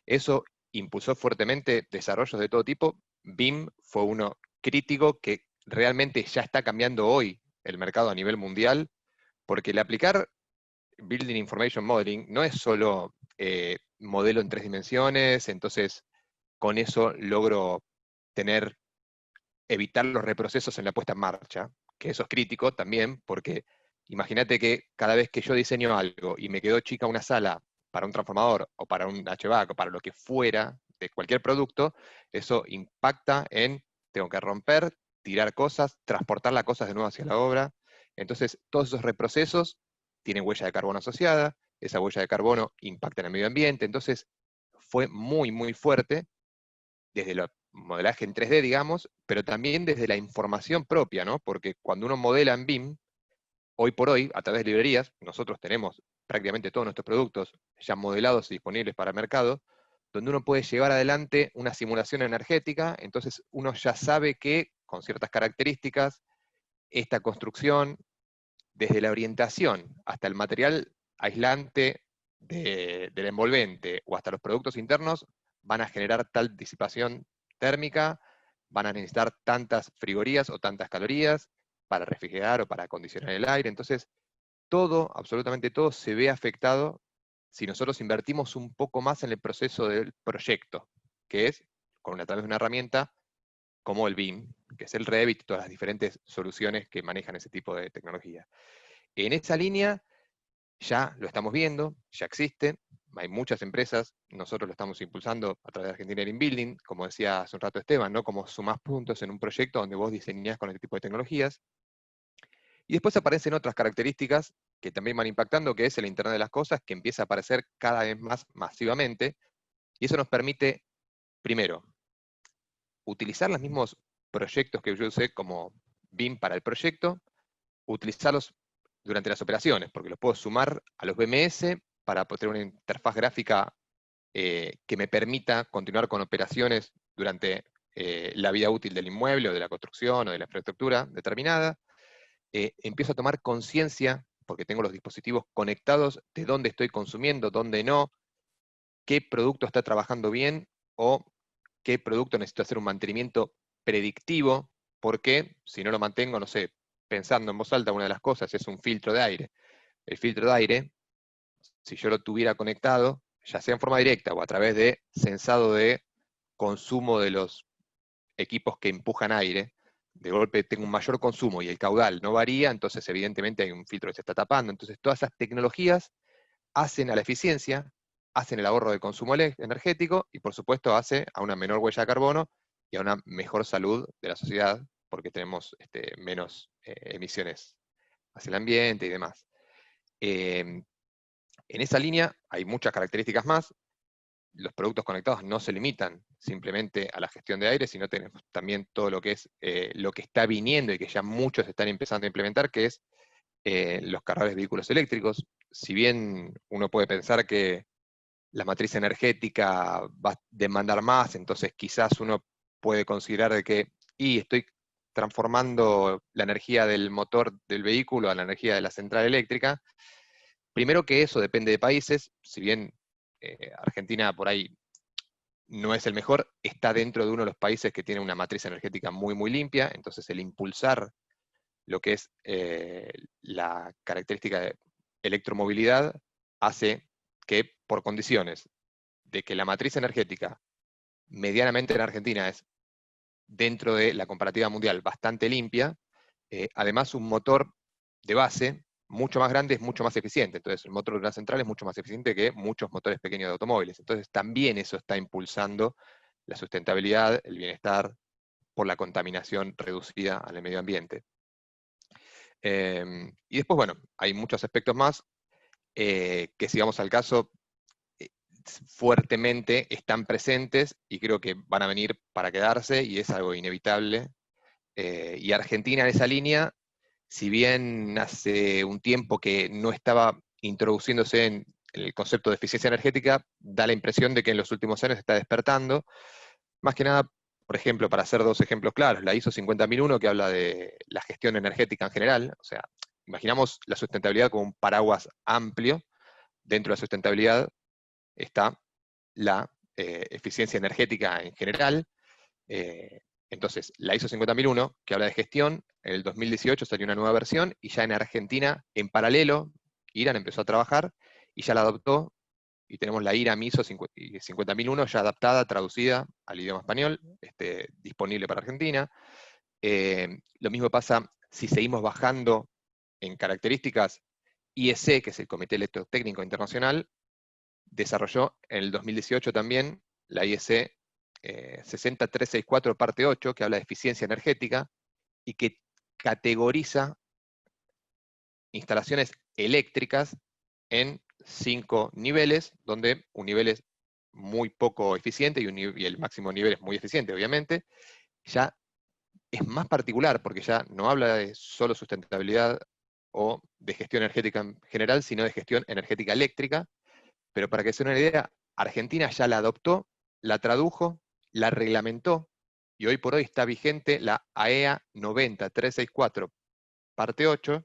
Eso impulsó fuertemente desarrollos de todo tipo. BIM fue uno crítico que realmente ya está cambiando hoy el mercado a nivel mundial, porque el aplicar Building Information Modeling no es solo modelo en 3 dimensiones, entonces con eso logro evitar los reprocesos en la puesta en marcha, que eso es crítico también, porque imagínate que cada vez que yo diseño algo y me quedó chica una sala para un transformador o para un HVAC o para lo que fuera de cualquier producto, eso impacta en, tengo que romper, tirar cosas, transportar las cosas de nuevo hacia la obra. Entonces, todos esos reprocesos tienen huella de carbono asociada, esa huella de carbono impacta en el medio ambiente, entonces fue muy, muy fuerte desde el modelaje en 3D, digamos, pero también desde la información propia, ¿no? Porque cuando uno modela en BIM, hoy por hoy, a través de librerías, nosotros tenemos prácticamente todos nuestros productos ya modelados y disponibles para el mercado, donde uno puede llevar adelante una simulación energética, entonces uno ya sabe que, con ciertas características, esta construcción, desde la orientación hasta el material aislante del envolvente o hasta los productos internos, van a generar tal disipación térmica, van a necesitar tantas frigorías o tantas calorías para refrigerar o para acondicionar el aire. Entonces, todo, absolutamente todo, se ve afectado si nosotros invertimos un poco más en el proceso del proyecto, que es a través de una herramienta como el BIM, que es el Revit y todas las diferentes soluciones que manejan ese tipo de tecnología. En esa línea ya lo estamos viendo, ya existe, hay muchas empresas, nosotros lo estamos impulsando a través de Argentina Green Building, como decía hace un rato Esteban, ¿no?, como sumás puntos en un proyecto donde vos diseñás con este tipo de tecnologías. Y después aparecen otras características que también van impactando, que es el Internet de las Cosas, que empieza a aparecer cada vez más masivamente, y eso nos permite, primero, utilizar los mismos proyectos que yo usé como BIM para el proyecto, utilizarlos durante las operaciones, porque los puedo sumar a los BMS para poder tener una interfaz gráfica que me permita continuar con operaciones durante la vida útil del inmueble o de la construcción o de la infraestructura determinada. Empiezo a tomar conciencia, porque tengo los dispositivos conectados, de dónde estoy consumiendo, dónde no, qué producto está trabajando bien o qué producto necesito hacer un mantenimiento predictivo, porque si no lo mantengo, no sé, pensando en voz alta, una de las cosas es un filtro de aire. El filtro de aire, si yo lo tuviera conectado, ya sea en forma directa o a través de sensado de consumo de los equipos que empujan aire, de golpe tengo un mayor consumo y el caudal no varía, entonces evidentemente hay un filtro que se está tapando. Entonces todas esas tecnologías hacen a la eficiencia, hacen el ahorro de consumo energético y por supuesto hace a una menor huella de carbono y a una mejor salud de la sociedad, porque tenemos menos emisiones hacia el ambiente y demás. En esa línea hay muchas características más. los productos conectados no se limitan simplemente a la gestión de aire, sino tenemos también todo lo que es lo que está viniendo y que ya muchos están empezando a implementar, que es los cargadores de vehículos eléctricos. Si bien uno puede pensar que la matriz energética va a demandar más, entonces quizás uno puede considerar de que, estoy transformando la energía del motor del vehículo a la energía de la central eléctrica. Primero que eso depende de países, si bien Argentina por ahí no es el mejor, está dentro de uno de los países que tiene una matriz energética muy, muy limpia, entonces el impulsar lo que es la característica de electromovilidad hace que por condiciones de que la matriz energética medianamente en Argentina es dentro de la comparativa mundial bastante limpia, además un motor de base mucho más grande es mucho más eficiente, entonces el motor de una central es mucho más eficiente que muchos motores pequeños de automóviles, entonces también eso está impulsando la sustentabilidad, el bienestar, por la contaminación reducida al medio ambiente. Y después, bueno, hay muchos aspectos más que, si vamos al caso, fuertemente están presentes y creo que van a venir para quedarse y es algo inevitable. Y Argentina en esa línea, si bien hace un tiempo que no estaba introduciéndose en el concepto de eficiencia energética, da la impresión de que en los últimos años está despertando, más que nada, por ejemplo, para hacer dos ejemplos claros, la ISO 50001 que habla de la gestión energética en general, o sea, imaginamos la sustentabilidad como un paraguas amplio. Dentro de la sustentabilidad está la eficiencia energética en general. Entonces, la ISO 50001, que habla de gestión, en el 2018 salió una nueva versión, y ya en Argentina, en paralelo, Irán empezó a trabajar, y ya la adoptó, y tenemos la IRAM ISO 50001 ya adaptada, traducida al idioma español, disponible para Argentina. Lo mismo pasa si seguimos bajando en características. IEC, que es el Comité Electrotécnico Internacional, desarrolló en el 2018 también la IEC 60364 parte 8, que habla de eficiencia energética, y que categoriza instalaciones eléctricas en 5 niveles, donde un nivel es muy poco eficiente y el máximo nivel es muy eficiente, obviamente. Ya es más particular, porque ya no habla de solo sustentabilidad o de gestión energética en general, sino de gestión energética eléctrica. Pero para que se den una idea, Argentina ya la adoptó, la tradujo, la reglamentó, y hoy por hoy está vigente la AEA 90364, parte 8,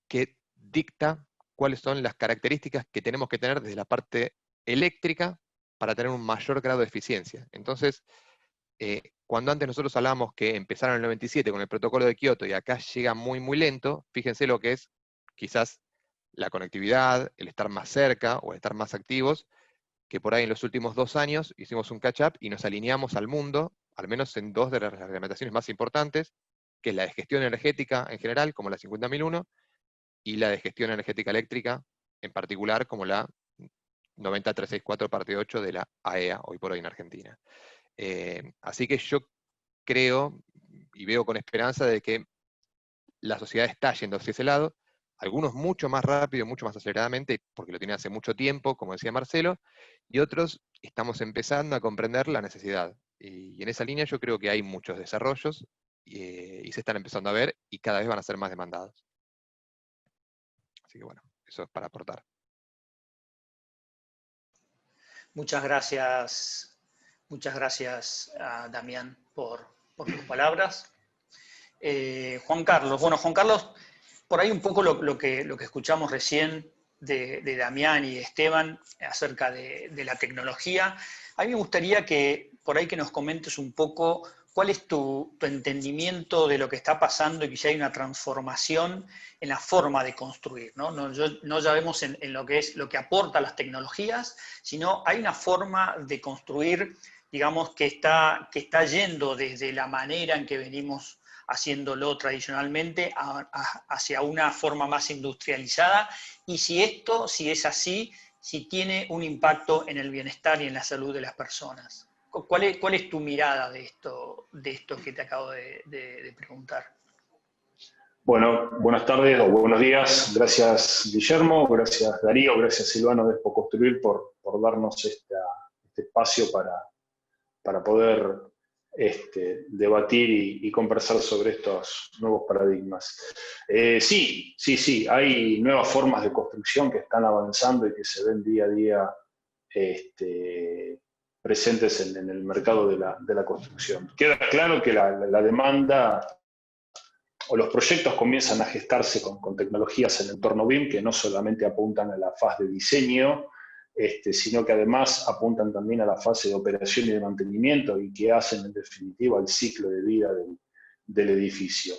que dicta cuáles son las características que tenemos que tener desde la parte eléctrica para tener un mayor grado de eficiencia. Entonces, cuando antes nosotros hablábamos que empezaron en el 97 con el protocolo de Kioto y acá llega muy, muy lento, fíjense lo que es quizás la conectividad, el estar más cerca o estar más activos, que por ahí en los últimos 2 años hicimos un catch-up y nos alineamos al mundo, al menos en 2 de las reglamentaciones más importantes, que es la de gestión energética en general, como la 50001, y la de gestión energética eléctrica, en particular, como la 90364 parte 8 de la AEA, hoy por hoy en Argentina. Así que yo creo y veo con esperanza de que la sociedad está yendo hacia ese lado, algunos mucho más rápido, mucho más aceleradamente, porque lo tienen hace mucho tiempo, como decía Marcelo, y otros estamos empezando a comprender la necesidad. Y en esa línea yo creo que hay muchos desarrollos, y se están empezando a ver, y cada vez van a ser más demandados. Así que bueno, eso es para aportar.
Muchas gracias a Damián por tus palabras. Juan Carlos, Juan Carlos, por ahí un poco lo que escuchamos recién de Damián y de Esteban acerca de la tecnología. A mí me gustaría que por ahí que nos comentes un poco cuál es tu entendimiento de lo que está pasando y que ya hay una transformación en la forma de construir, ¿no? No ya vemos en lo que es lo que aporta las tecnologías, sino hay una forma de construir, digamos, que está yendo desde la manera en que venimos haciéndolo tradicionalmente hacia una forma más industrializada, y si es así, si tiene un impacto en el bienestar y en la salud de las personas. ¿Cuál es tu mirada de esto que te acabo de preguntar?
Bueno, buenas tardes o buenos días. Gracias Guillermo, gracias Darío, gracias Silvano de ExpoConstruir por darnos este espacio para poder debatir y conversar sobre estos nuevos paradigmas. Sí, hay nuevas formas de construcción que están avanzando y que se ven día a día presentes en el mercado de la construcción. Queda claro que la demanda o los proyectos comienzan a gestarse con tecnologías en el entorno BIM que no solamente apuntan a la fase de diseño, sino que además apuntan también a la fase de operación y de mantenimiento y que hacen en definitiva el ciclo de vida del edificio.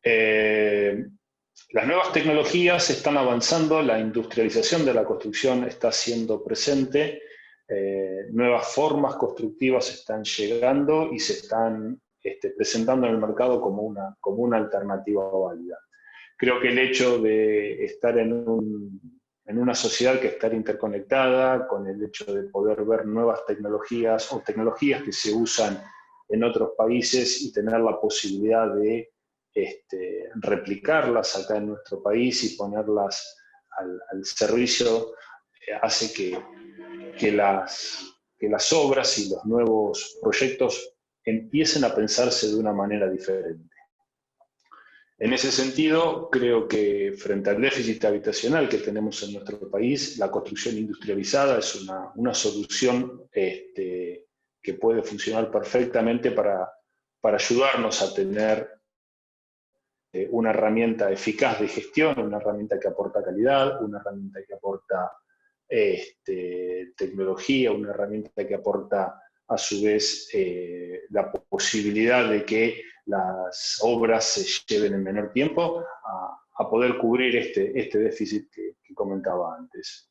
Las nuevas tecnologías están avanzando, la industrialización de la construcción está siendo presente, nuevas formas constructivas están llegando y se están presentando en el mercado como una alternativa válida. Creo que el hecho de estar en una sociedad que está interconectada, con el hecho de poder ver nuevas tecnologías o tecnologías que se usan en otros países y tener la posibilidad de replicarlas acá en nuestro país y ponerlas al servicio, hace que las obras y los nuevos proyectos empiecen a pensarse de una manera diferente. En ese sentido, creo que frente al déficit habitacional que tenemos en nuestro país, la construcción industrializada es una solución que puede funcionar perfectamente para ayudarnos a tener una herramienta eficaz de gestión, una herramienta que aporta calidad, una herramienta que aporta tecnología, una herramienta que aporta a su vez la posibilidad de que las obras se lleven en menor tiempo a poder cubrir este déficit que comentaba antes.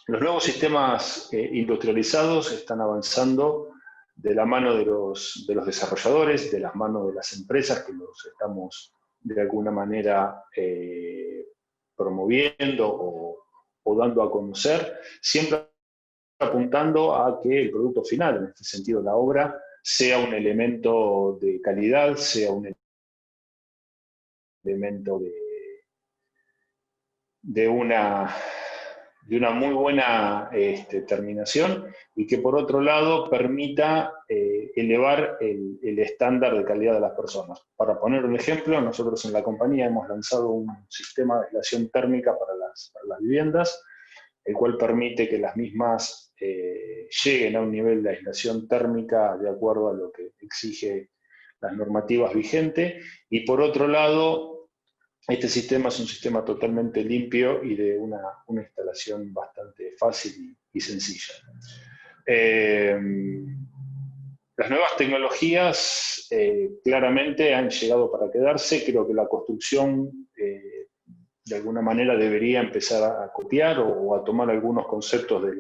Los nuevos sistemas industrializados están avanzando de la mano de los desarrolladores, de las manos de las empresas que los estamos de alguna manera promoviendo o dando a conocer, siempre apuntando a que el producto final, en este sentido la obra, sea un elemento de calidad, sea un elemento de una muy buena terminación y que por otro lado permita elevar el estándar de calidad de las personas. Para poner un ejemplo, nosotros en la compañía hemos lanzado un sistema de aislación térmica para las viviendas, el cual permite que las mismas lleguen a un nivel de aislación térmica de acuerdo a lo que exige las normativas vigentes, y por otro lado, este sistema es un sistema totalmente limpio y de una instalación bastante fácil y sencilla. Las nuevas tecnologías claramente han llegado para quedarse. Creo que la construcción de alguna manera debería empezar a copiar o a tomar algunos conceptos de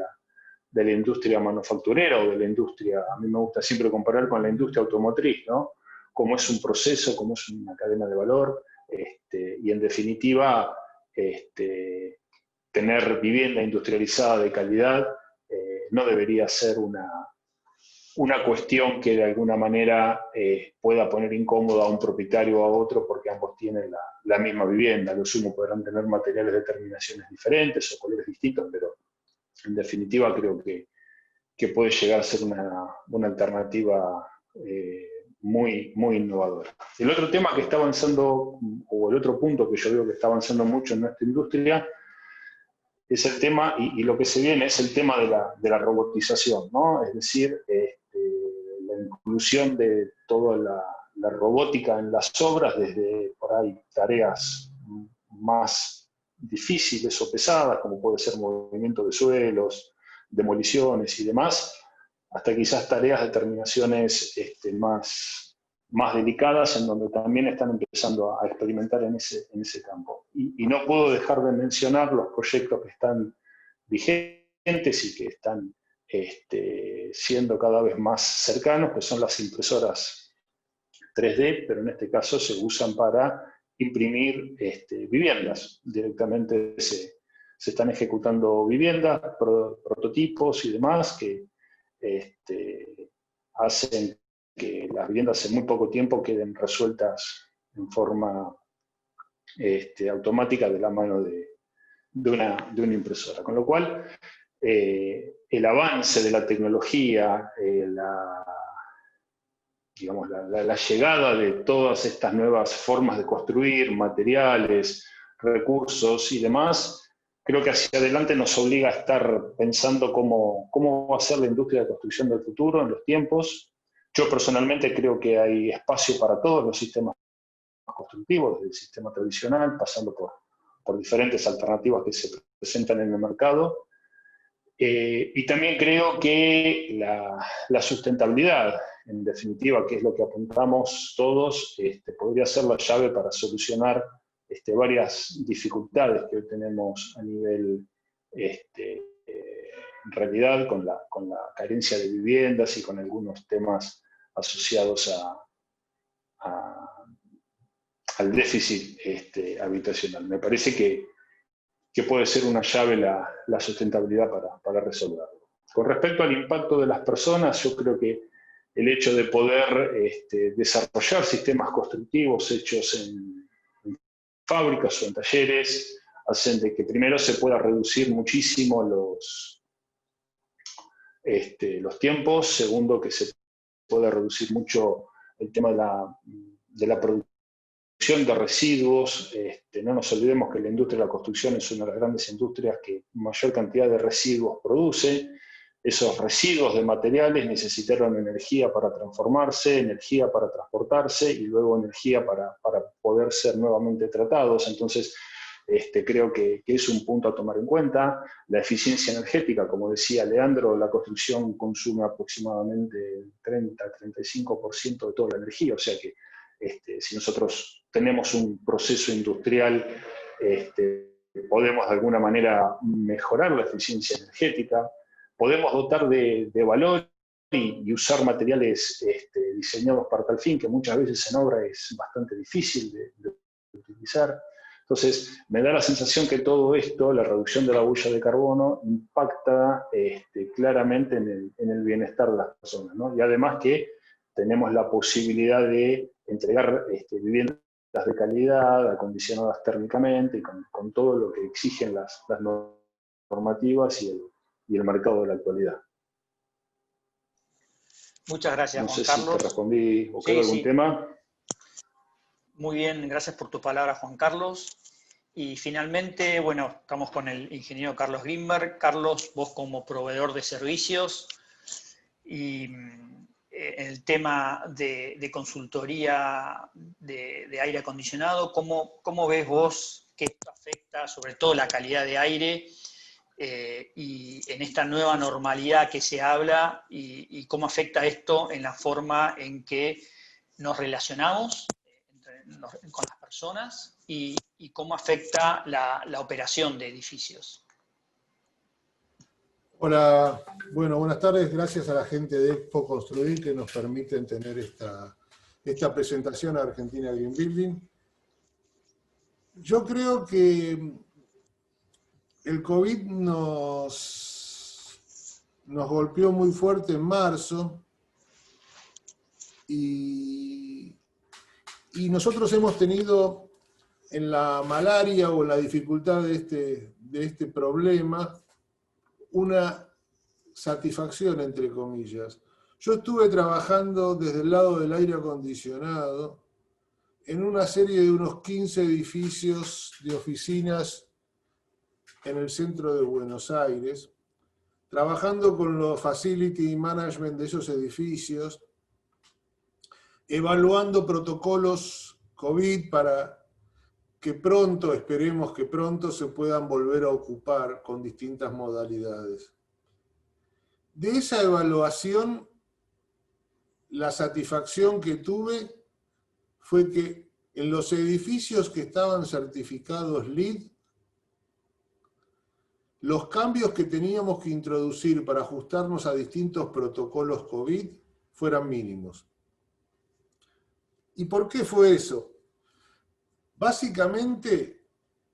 la industria manufacturera o de la industria, a mí me gusta siempre comparar con la industria automotriz, ¿no? Cómo es un proceso, cómo es una cadena de valor, y en definitiva tener vivienda industrializada de calidad no debería ser una cuestión que de alguna manera pueda poner incómodo a un propietario o a otro porque ambos tienen la misma vivienda. Lo sumo podrán tener materiales de terminaciones diferentes o colores distintos, pero en definitiva creo que puede llegar a ser una alternativa muy, muy innovadora. El otro tema que está avanzando, o el otro punto que yo veo que está avanzando mucho en nuestra industria, es el tema, y lo que se viene es el tema de la robotización, ¿no? Es decir, la inclusión de toda la robótica en las obras, desde por ahí tareas más difíciles o pesadas, como puede ser movimiento de suelos, demoliciones y demás, hasta quizás tareas de terminaciones más delicadas, en donde también están empezando a experimentar en ese campo. Y no puedo dejar de mencionar los proyectos que están vigentes y que están siendo cada vez más cercanos, que son las impresoras 3D, pero en este caso se usan para imprimir viviendas. Directamente se están ejecutando viviendas, prototipos y demás que hacen que las viviendas en muy poco tiempo queden resueltas en forma automática de la mano de una impresora. Con lo cual, el avance de la tecnología, la llegada de todas estas nuevas formas de construir, materiales, recursos y demás, creo que hacia adelante nos obliga a estar pensando cómo va a ser la industria de construcción del futuro en los tiempos. Yo personalmente creo que hay espacio para todos los sistemas constructivos, desde el sistema tradicional, pasando por diferentes alternativas que se presentan en el mercado. Y también creo que la sustentabilidad, en definitiva, que es lo que apuntamos todos, podría ser la llave para solucionar varias dificultades que hoy tenemos a nivel, en realidad, con la carencia de viviendas y con algunos temas asociados al déficit habitacional. Me parece que puede ser una llave la sustentabilidad para resolverlo. Con respecto al impacto de las personas, yo creo que el hecho de poder desarrollar sistemas constructivos hechos en fábricas o en talleres hacen de que primero se pueda reducir muchísimo los tiempos, segundo que se pueda reducir mucho el tema de la producción de residuos. No nos olvidemos que la industria de la construcción es una de las grandes industrias que mayor cantidad de residuos produce. Esos residuos de materiales necesitaron energía para transformarse, energía para transportarse y luego energía para poder ser nuevamente tratados. Entonces, creo que es un punto a tomar en cuenta. La eficiencia energética, como decía Leandro, la construcción consume aproximadamente el 30-35% de toda la energía, o sea que si nosotros tenemos un proceso industrial, podemos de alguna manera mejorar la eficiencia energética, podemos dotar de valor y usar materiales diseñados para tal fin, que muchas veces en obra es bastante difícil de utilizar. Entonces, me da la sensación que todo esto, la reducción de la huella de carbono, impacta claramente en el bienestar de las personas, ¿no? Y además que tenemos la posibilidad de entregar viviendas de calidad, acondicionadas térmicamente, y con todo lo que exigen las normativas y el mercado de la actualidad.
Muchas gracias,
no
Juan
sé
Carlos.
Si te respondí o quedó algún tema.
Muy bien, gracias por tu palabra, Juan Carlos. Y finalmente, bueno, estamos con el ingeniero Carlos Grimberg. Carlos, vos como proveedor de servicios y el tema de consultoría de aire acondicionado, ¿cómo ves vos que esto afecta sobre todo la calidad de aire y en esta nueva normalidad que se habla y cómo afecta esto en la forma en que nos relacionamos con las personas y cómo afecta la operación de edificios?
Hola, bueno, buenas tardes. Gracias a la gente de Expo Construir que nos permiten tener esta presentación a Argentina Green Building. Yo creo que el COVID nos golpeó muy fuerte en marzo y nosotros hemos tenido en la malaria o en la dificultad de este problema una satisfacción, entre comillas. Yo estuve trabajando desde el lado del aire acondicionado en una serie de unos 15 edificios de oficinas en el centro de Buenos Aires, trabajando con los facility management de esos edificios, evaluando protocolos COVID para que pronto, esperemos que pronto, se puedan volver a ocupar con distintas modalidades. De esa evaluación, la satisfacción que tuve fue que en los edificios que estaban certificados LEED, los cambios que teníamos que introducir para ajustarnos a distintos protocolos COVID fueran mínimos. ¿Y por qué fue eso? Básicamente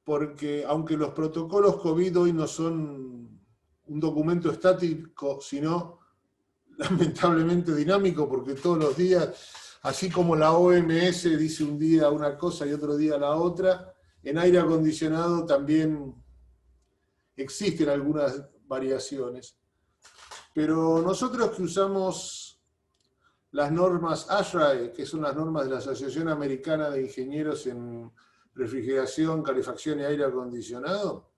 porque, aunque los protocolos COVID hoy no son un documento estático, sino lamentablemente dinámico, porque todos los días, así como la OMS dice un día una cosa y otro día la otra, En aire acondicionado también existen algunas variaciones, pero nosotros que usamos las normas ASHRAE, que son las normas de la Asociación Americana de Ingenieros en Refrigeración, Calefacción y Aire Acondicionado,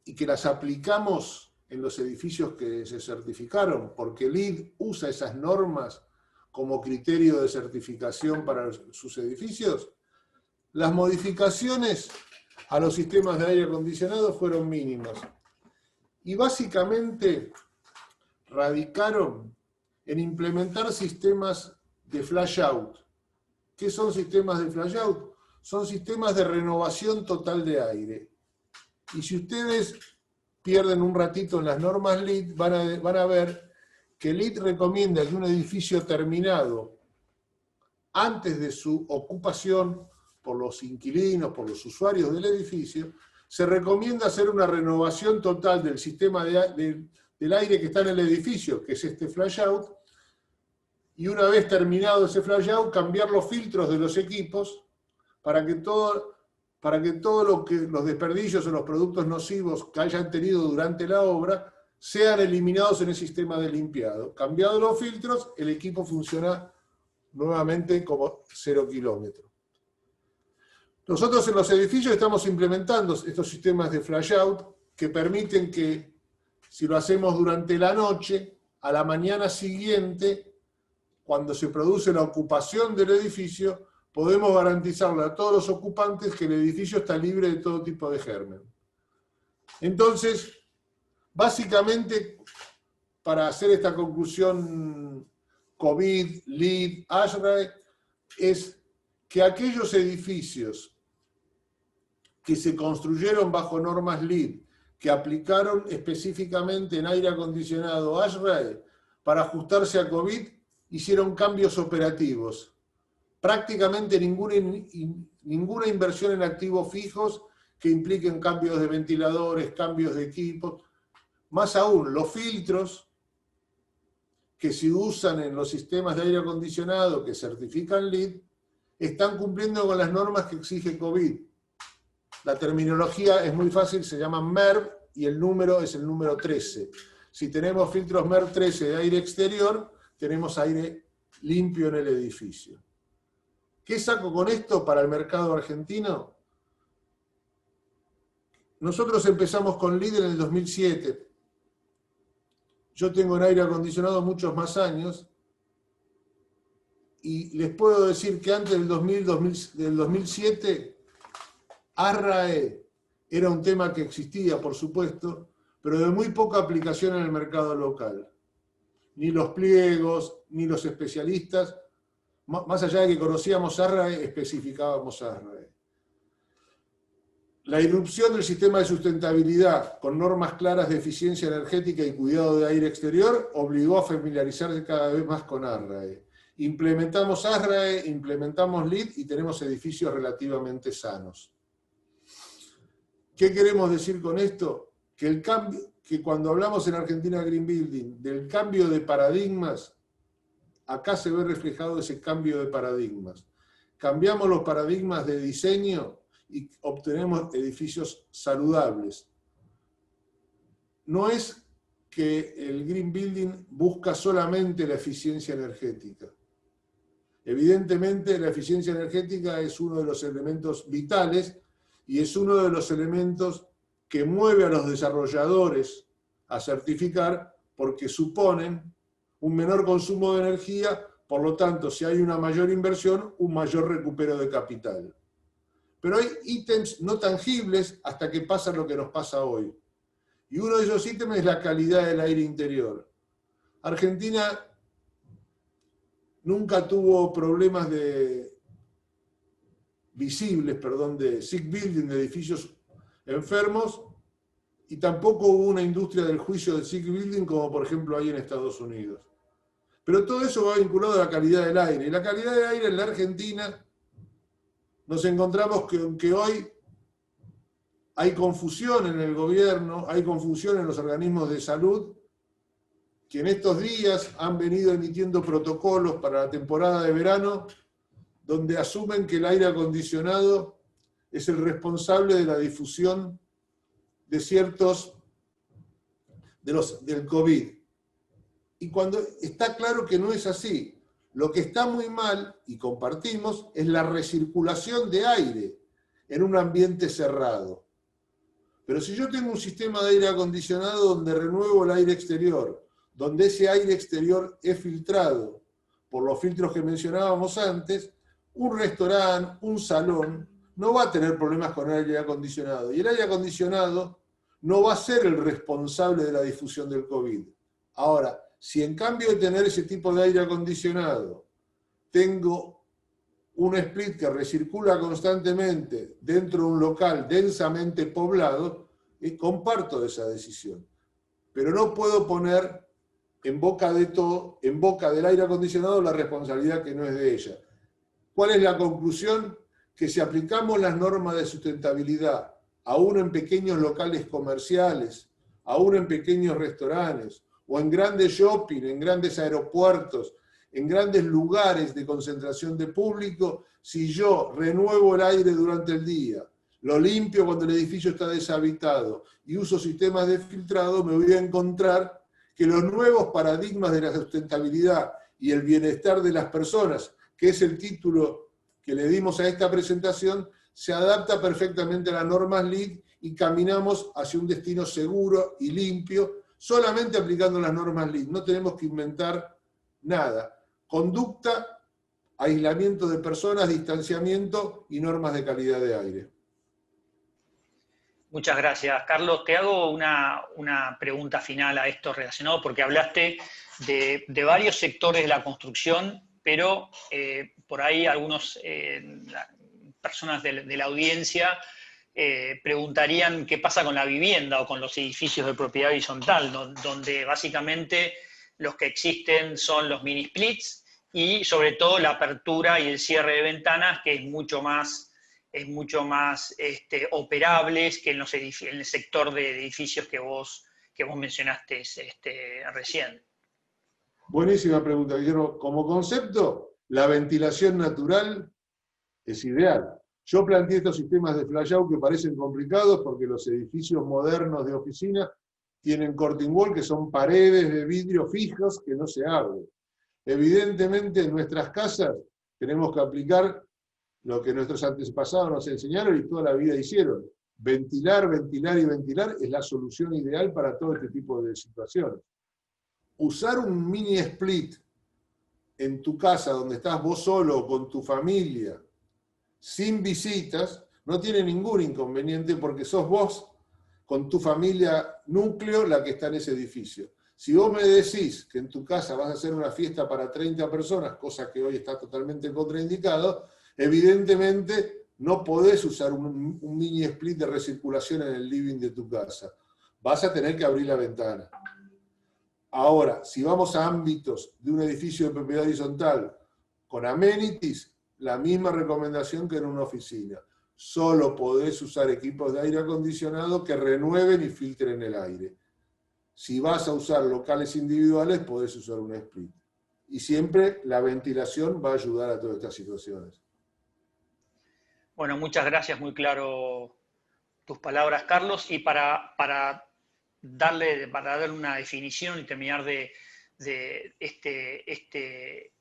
y que las aplicamos en los edificios que se certificaron, porque LEED usa esas normas como criterio de certificación para sus edificios, las modificaciones a los sistemas de aire acondicionado fueron mínimas. Y básicamente radicaron en implementar sistemas de flash out. ¿Qué son sistemas de flash out? Son sistemas de renovación total de aire. Y si ustedes pierden un ratito en las normas LEED, van a ver que LEED recomienda que un edificio terminado, antes de su ocupación por los inquilinos, por los usuarios del edificio, se recomienda hacer una renovación total del sistema del aire que está en el edificio, que es este flash out, y una vez terminado ese flash out, cambiar los filtros de los equipos para que los desperdicios o los productos nocivos que hayan tenido durante la obra sean eliminados en el sistema de limpiado. Cambiados los filtros, el equipo funciona nuevamente como 0 kilómetros. Nosotros en los edificios estamos implementando estos sistemas de flash out que permiten que, si lo hacemos durante la noche, a la mañana siguiente, cuando se produce la ocupación del edificio, podemos garantizarle a todos los ocupantes que el edificio está libre de todo tipo de germen. Entonces, básicamente, para hacer esta conclusión COVID, LEED, ASHRAE, es que aquellos edificios que se construyeron bajo normas LEED, que aplicaron específicamente en aire acondicionado ASHRAE para ajustarse a COVID, hicieron cambios operativos. Prácticamente ninguna inversión en activos fijos que impliquen cambios de ventiladores, cambios de equipos. Más aún, los filtros que se usan en los sistemas de aire acondicionado que certifican LEED están cumpliendo con las normas que exige COVID. La terminología es muy fácil, se llama MERV y el número es el número 13. Si tenemos filtros MERV 13 de aire exterior, tenemos aire limpio en el edificio. ¿Qué saco con esto para el mercado argentino? Nosotros empezamos con LEED en el 2007. Yo tengo en aire acondicionado muchos más años y les puedo decir que antes del 2007 ASHRAE era un tema que existía, por supuesto, pero de muy poca aplicación en el mercado local. Ni los pliegos, ni los especialistas, más allá de que conocíamos ASHRAE, especificábamos ASHRAE. La irrupción del sistema de sustentabilidad con normas claras de eficiencia energética y cuidado de aire exterior obligó a familiarizarse cada vez más con ASHRAE. Implementamos ASHRAE, implementamos LEED y tenemos edificios relativamente sanos. ¿Qué queremos decir con esto? Que cuando hablamos en Argentina Green Building del cambio de paradigmas, acá se ve reflejado ese cambio de paradigmas. Cambiamos los paradigmas de diseño y obtenemos edificios saludables. No es que el Green Building busca solamente la eficiencia energética. Evidentemente la eficiencia energética es uno de los elementos vitales y es uno de los elementos que mueve a los desarrolladores a certificar porque suponen un menor consumo de energía, por lo tanto, si hay una mayor inversión, un mayor recupero de capital. Pero hay ítems no tangibles hasta que pasa lo que nos pasa hoy. Y uno de esos ítems es la calidad del aire interior. Argentina nunca tuvo problemas visibles de sick building, de edificios enfermos, y tampoco hubo una industria del juicio del sick building como por ejemplo hay en Estados Unidos. Pero todo eso va vinculado a la calidad del aire. Y la calidad del aire en la Argentina nos encontramos que hoy hay confusión en el gobierno, hay confusión en los organismos de salud, que en estos días han venido emitiendo protocolos para la temporada de verano, donde asumen que el aire acondicionado es el responsable de la difusión de del COVID. Y cuando está claro que no es así, lo que está muy mal, y compartimos, es la recirculación de aire en un ambiente cerrado. Pero si yo tengo un sistema de aire acondicionado donde renuevo el aire exterior, donde ese aire exterior es filtrado por los filtros que mencionábamos antes, un restaurante, un salón, no va a tener problemas con el aire acondicionado. Y el aire acondicionado no va a ser el responsable de la difusión del COVID. Ahora, si en cambio de tener ese tipo de aire acondicionado, tengo un split que recircula constantemente dentro de un local densamente poblado, comparto esa decisión. Pero no puedo poner en boca del aire acondicionado la responsabilidad que no es de ella. ¿Cuál es la conclusión? Que si aplicamos las normas de sustentabilidad, aún en pequeños locales comerciales, aún en pequeños restaurantes, o en grandes shopping, en grandes aeropuertos, en grandes lugares de concentración de público, si yo renuevo el aire durante el día, lo limpio cuando el edificio está deshabitado y uso sistemas de filtrado, me voy a encontrar que los nuevos paradigmas de la sustentabilidad y el bienestar de las personas, que es el título que le dimos a esta presentación, se adapta perfectamente a las normas LEED y caminamos hacia un destino seguro y limpio, solamente aplicando las normas LEED. No tenemos que inventar nada. Conducta, aislamiento de personas, distanciamiento y normas de calidad de aire.
Muchas gracias, Carlos. Te hago una pregunta final a esto relacionado, porque hablaste de varios sectores de la construcción, pero por ahí algunas personas de la audiencia preguntarían qué pasa con la vivienda o con los edificios de propiedad horizontal, donde básicamente los que existen son los mini splits y sobre todo la apertura y el cierre de ventanas, que es mucho más operables que en el sector de edificios que vos mencionaste recién.
Buenísima pregunta, Guillermo. Como concepto, la ventilación natural es ideal. Yo planteé estos sistemas de flash-out que parecen complicados porque los edificios modernos de oficina tienen curtain wall, que son paredes de vidrio fijas que no se abren. Evidentemente, en nuestras casas tenemos que aplicar lo que nuestros antepasados nos enseñaron y toda la vida hicieron. Ventilar, ventilar y ventilar es la solución ideal para todo este tipo de situaciones. Usar un mini split en tu casa, donde estás vos solo o con tu familia, sin visitas, no tiene ningún inconveniente porque sos vos, con tu familia núcleo, la que está en ese edificio. Si vos me decís que en tu casa vas a hacer una fiesta para 30 personas, cosa que hoy está totalmente contraindicado, evidentemente no podés usar un mini split de recirculación en el living de tu casa. Vas a tener que abrir la ventana. Ahora, si vamos a ámbitos de un edificio de propiedad horizontal con amenities, la misma recomendación que en una oficina. Solo podés usar equipos de aire acondicionado que renueven y filtren el aire. Si vas a usar locales individuales, podés usar un split. Y siempre la ventilación va a ayudar a todas estas situaciones.
Bueno, muchas gracias, muy claro tus palabras, Carlos. Y para darle una definición y terminar de este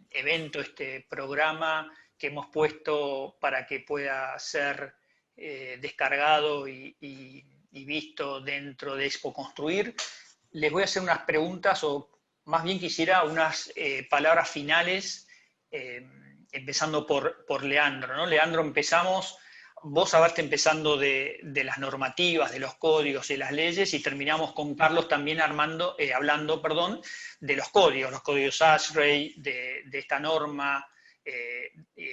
evento, este programa que hemos puesto para que pueda ser descargado y visto dentro de Expo Construir, les voy a hacer unas preguntas, o más bien quisiera unas palabras finales, empezando por Leandro, ¿no? Leandro, vos hablaste empezando de las normativas, de los códigos y las leyes, y terminamos con Carlos también hablando de los códigos ASHRAE, de esta norma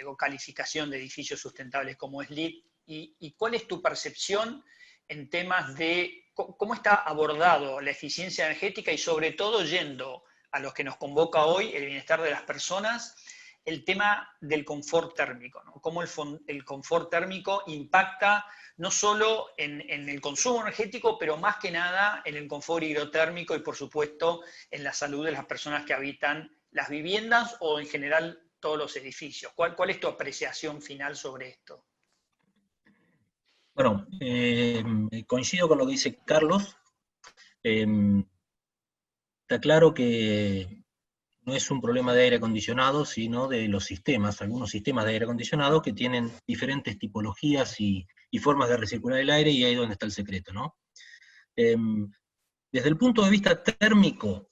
o calificación de edificios sustentables como es LEED, y cuál es tu percepción en temas de cómo está abordado la eficiencia energética y sobre todo yendo a los que nos convoca hoy, el bienestar de las personas, el tema del confort térmico, ¿no? Cómo el confort térmico impacta no solo en el consumo energético, pero más que nada en el confort hidrotérmico y por supuesto en la salud de las personas que habitan las viviendas o en general todos los edificios. ¿Cuál es tu apreciación final sobre esto?
Bueno, coincido con lo que dice Carlos. Está claro que no es un problema de aire acondicionado, sino de los sistemas, algunos sistemas de aire acondicionado que tienen diferentes tipologías y formas de recircular el aire, y ahí es donde está el secreto, ¿no? Desde el punto de vista térmico,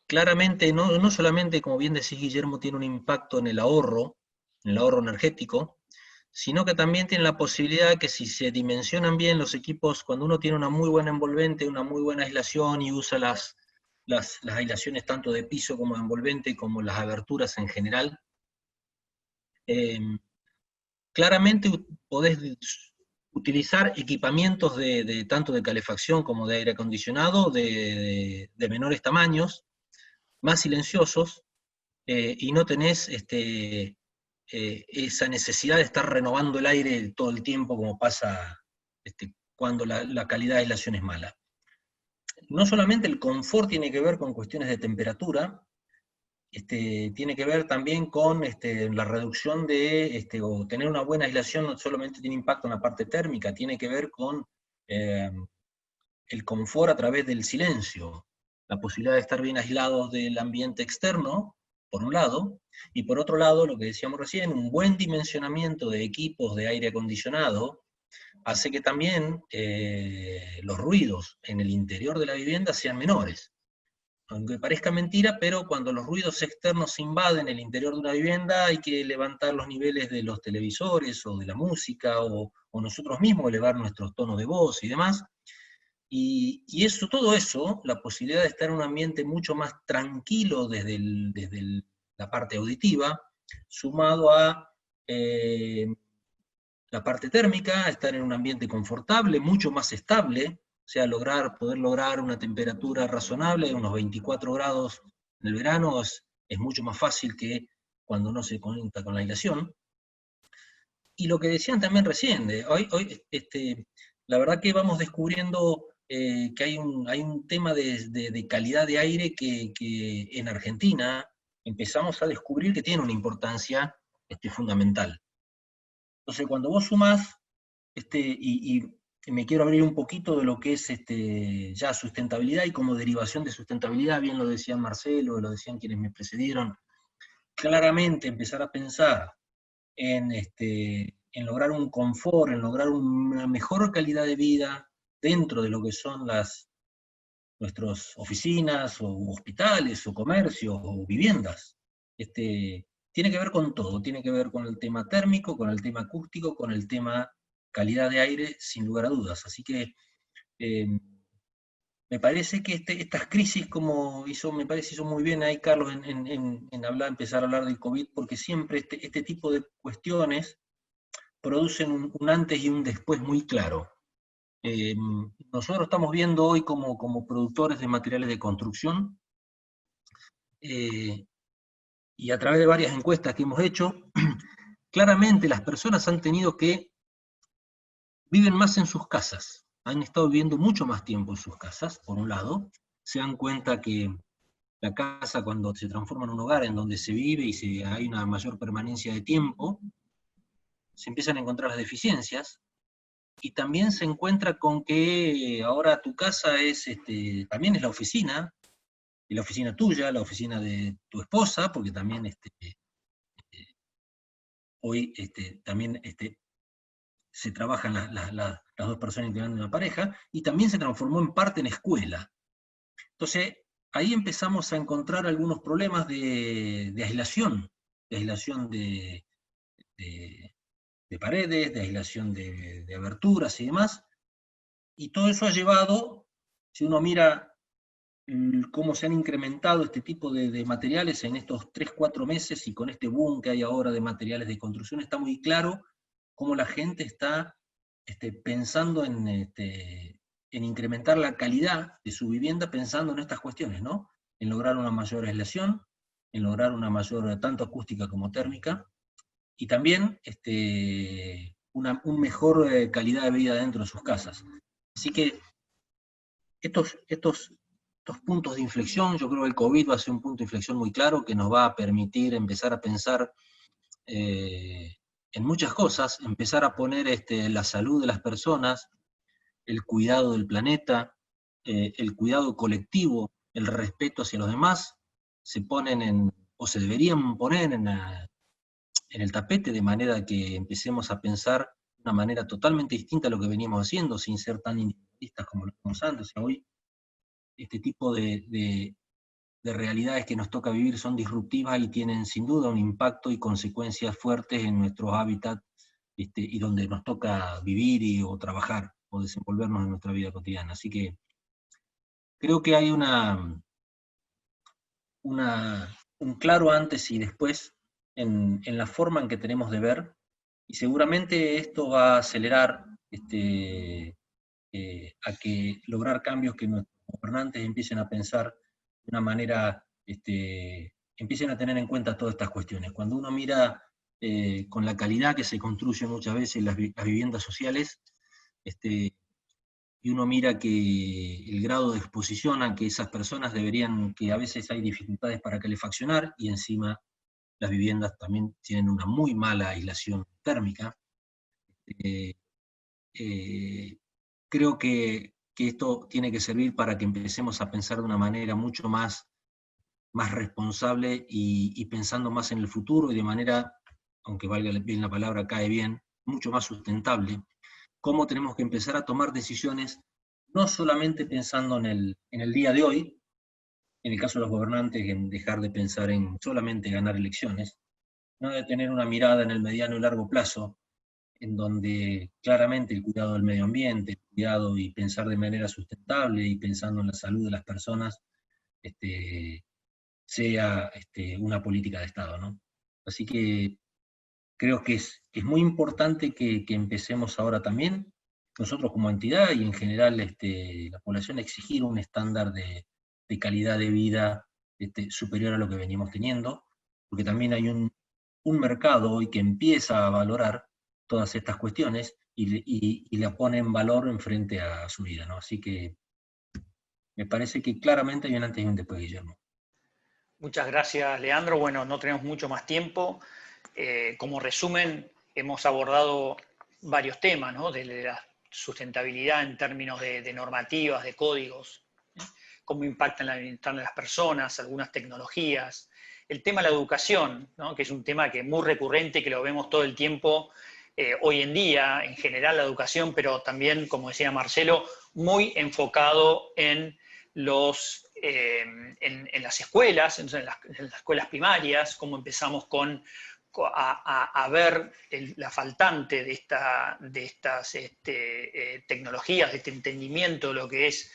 claramente, no solamente, como bien decís, Guillermo, tiene un impacto en el ahorro energético, sino que también tiene la posibilidad que si se dimensionan bien los equipos, cuando uno tiene una muy buena envolvente, una muy buena aislación y usa las aislaciones tanto de piso como de envolvente, como las aberturas en general, claramente podés utilizar equipamientos tanto de calefacción como de aire acondicionado de menores tamaños, más silenciosos, y no tenés esa necesidad de estar renovando el aire todo el tiempo como pasa cuando la calidad de aislación es mala. No solamente el confort tiene que ver con cuestiones de temperatura, tiene que ver también con la reducción o tener una buena aislación no solamente tiene impacto en la parte térmica, tiene que ver con el confort a través del silencio, la posibilidad de estar bien aislados del ambiente externo, por un lado, y por otro lado, lo que decíamos recién, un buen dimensionamiento de equipos de aire acondicionado hace que también los ruidos en el interior de la vivienda sean menores. Aunque parezca mentira, pero cuando los ruidos externos invaden el interior de una vivienda, hay que levantar los niveles de los televisores, o de la música, o nosotros mismos elevar nuestros tonos de voz y demás. Y todo eso, la posibilidad de estar en un ambiente mucho más tranquilo desde la parte auditiva, sumado a la parte térmica, estar en un ambiente confortable, mucho más estable, o sea, poder lograr una temperatura razonable, unos 24 grados en el verano, es mucho más fácil que cuando no se conecta con la aislación. Y lo que decían también recién, hoy la verdad que vamos descubriendo que hay un tema de calidad de aire que en Argentina empezamos a descubrir que tiene una importancia fundamental. Entonces, cuando vos sumás, y me quiero abrir un poquito de lo que es ya sustentabilidad y como derivación de sustentabilidad, bien lo decían Marcelo, lo decían quienes me precedieron, claramente empezar a pensar en lograr un confort, en lograr una mejor calidad de vida dentro de lo que son nuestras oficinas, o hospitales, o comercios, o viviendas. Tiene que ver con todo, tiene que ver con el tema térmico, con el tema acústico, con el tema calidad de aire, sin lugar a dudas. Así que me parece que estas crisis, como hizo muy bien ahí Carlos en empezar a hablar del COVID, porque siempre este tipo de cuestiones producen un antes y un después muy claro. Nosotros estamos viendo hoy como productores de materiales de construcción, y a través de varias encuestas que hemos hecho, claramente las personas han tenido que viven más en sus casas, han estado viviendo mucho más tiempo en sus casas, por un lado, se dan cuenta que la casa, cuando se transforma en un hogar en donde se vive y hay una mayor permanencia de tiempo, se empiezan a encontrar las deficiencias, y también se encuentra con que ahora tu casa también es la oficina, y la oficina tuya, la oficina de tu esposa, porque también hoy también se trabajan las dos personas integrando una pareja, y también se transformó en parte en escuela. Entonces, ahí empezamos a encontrar algunos problemas de aislación de paredes, de aislación de aberturas y demás, y todo eso ha llevado, si uno mira cómo se han incrementado este tipo de materiales en estos 3-4 meses, y con este boom que hay ahora de materiales de construcción, está muy claro cómo la gente está pensando en incrementar la calidad de su vivienda, pensando en estas cuestiones, ¿no? En lograr una mayor aislación, en lograr una mayor, tanto acústica como térmica, y también una mejor calidad de vida dentro de sus casas. Así que estos puntos de inflexión, yo creo que el COVID va a ser un punto de inflexión muy claro que nos va a permitir empezar a pensar en en muchas cosas, empezar a poner la salud de las personas, el cuidado del planeta, el cuidado colectivo, el respeto hacia los demás, se ponen o se deberían poner en el tapete, de manera que empecemos a pensar de una manera totalmente distinta a lo que veníamos haciendo, sin ser tan individualistas como lo estamos antes. Hoy este tipo de realidades que nos toca vivir son disruptivas y tienen sin duda un impacto y consecuencias fuertes en nuestros hábitats y donde nos toca vivir o trabajar o desenvolvernos en nuestra vida cotidiana. Así que creo que hay un claro antes y después en la forma en que tenemos de ver, y seguramente esto va a acelerar a que lograr cambios que nuestros gobernantes empiecen a pensar de una manera, empiecen a tener en cuenta todas estas cuestiones. Cuando uno mira con la calidad que se construye muchas veces las viviendas sociales, y uno mira que el grado de exposición a que esas personas deberían, que a veces hay dificultades para calefaccionar, y encima las viviendas también tienen una muy mala aislación térmica, creo que esto tiene que servir para que empecemos a pensar de una manera mucho más responsable y pensando más en el futuro y de manera, aunque valga bien la palabra, cae bien, mucho más sustentable, cómo tenemos que empezar a tomar decisiones, no solamente pensando en el día de hoy, en el caso de los gobernantes, en dejar de pensar en solamente ganar elecciones, no de tener una mirada en el mediano y largo plazo, en donde claramente el cuidado del medio ambiente, el cuidado y pensar de manera sustentable y pensando en la salud de las personas, sea una política de Estado, ¿no? Así que creo que es muy importante que empecemos ahora también, nosotros como entidad y en general la población, exigir un estándar de calidad de vida superior a lo que venimos teniendo, porque también hay un mercado hoy que empieza a valorar todas estas cuestiones y la pone en valor en frente a su vida, ¿no? Así que me parece que claramente hay un antes y un después, Guillermo.
Muchas gracias, Leandro. Bueno, no tenemos mucho más tiempo. Como resumen, hemos abordado varios temas, ¿no? De la sustentabilidad en términos de normativas, de códigos, ¿eh? Cómo impactan la bienestar de las personas, algunas tecnologías. El tema de la educación, ¿no? Que es un tema que es muy recurrente, que lo vemos todo el tiempo hoy en día, en general la educación, pero también, como decía Marcelo, muy enfocado en las escuelas, en las escuelas primarias, cómo empezamos a ver la faltante de estas tecnologías, de este entendimiento de lo que es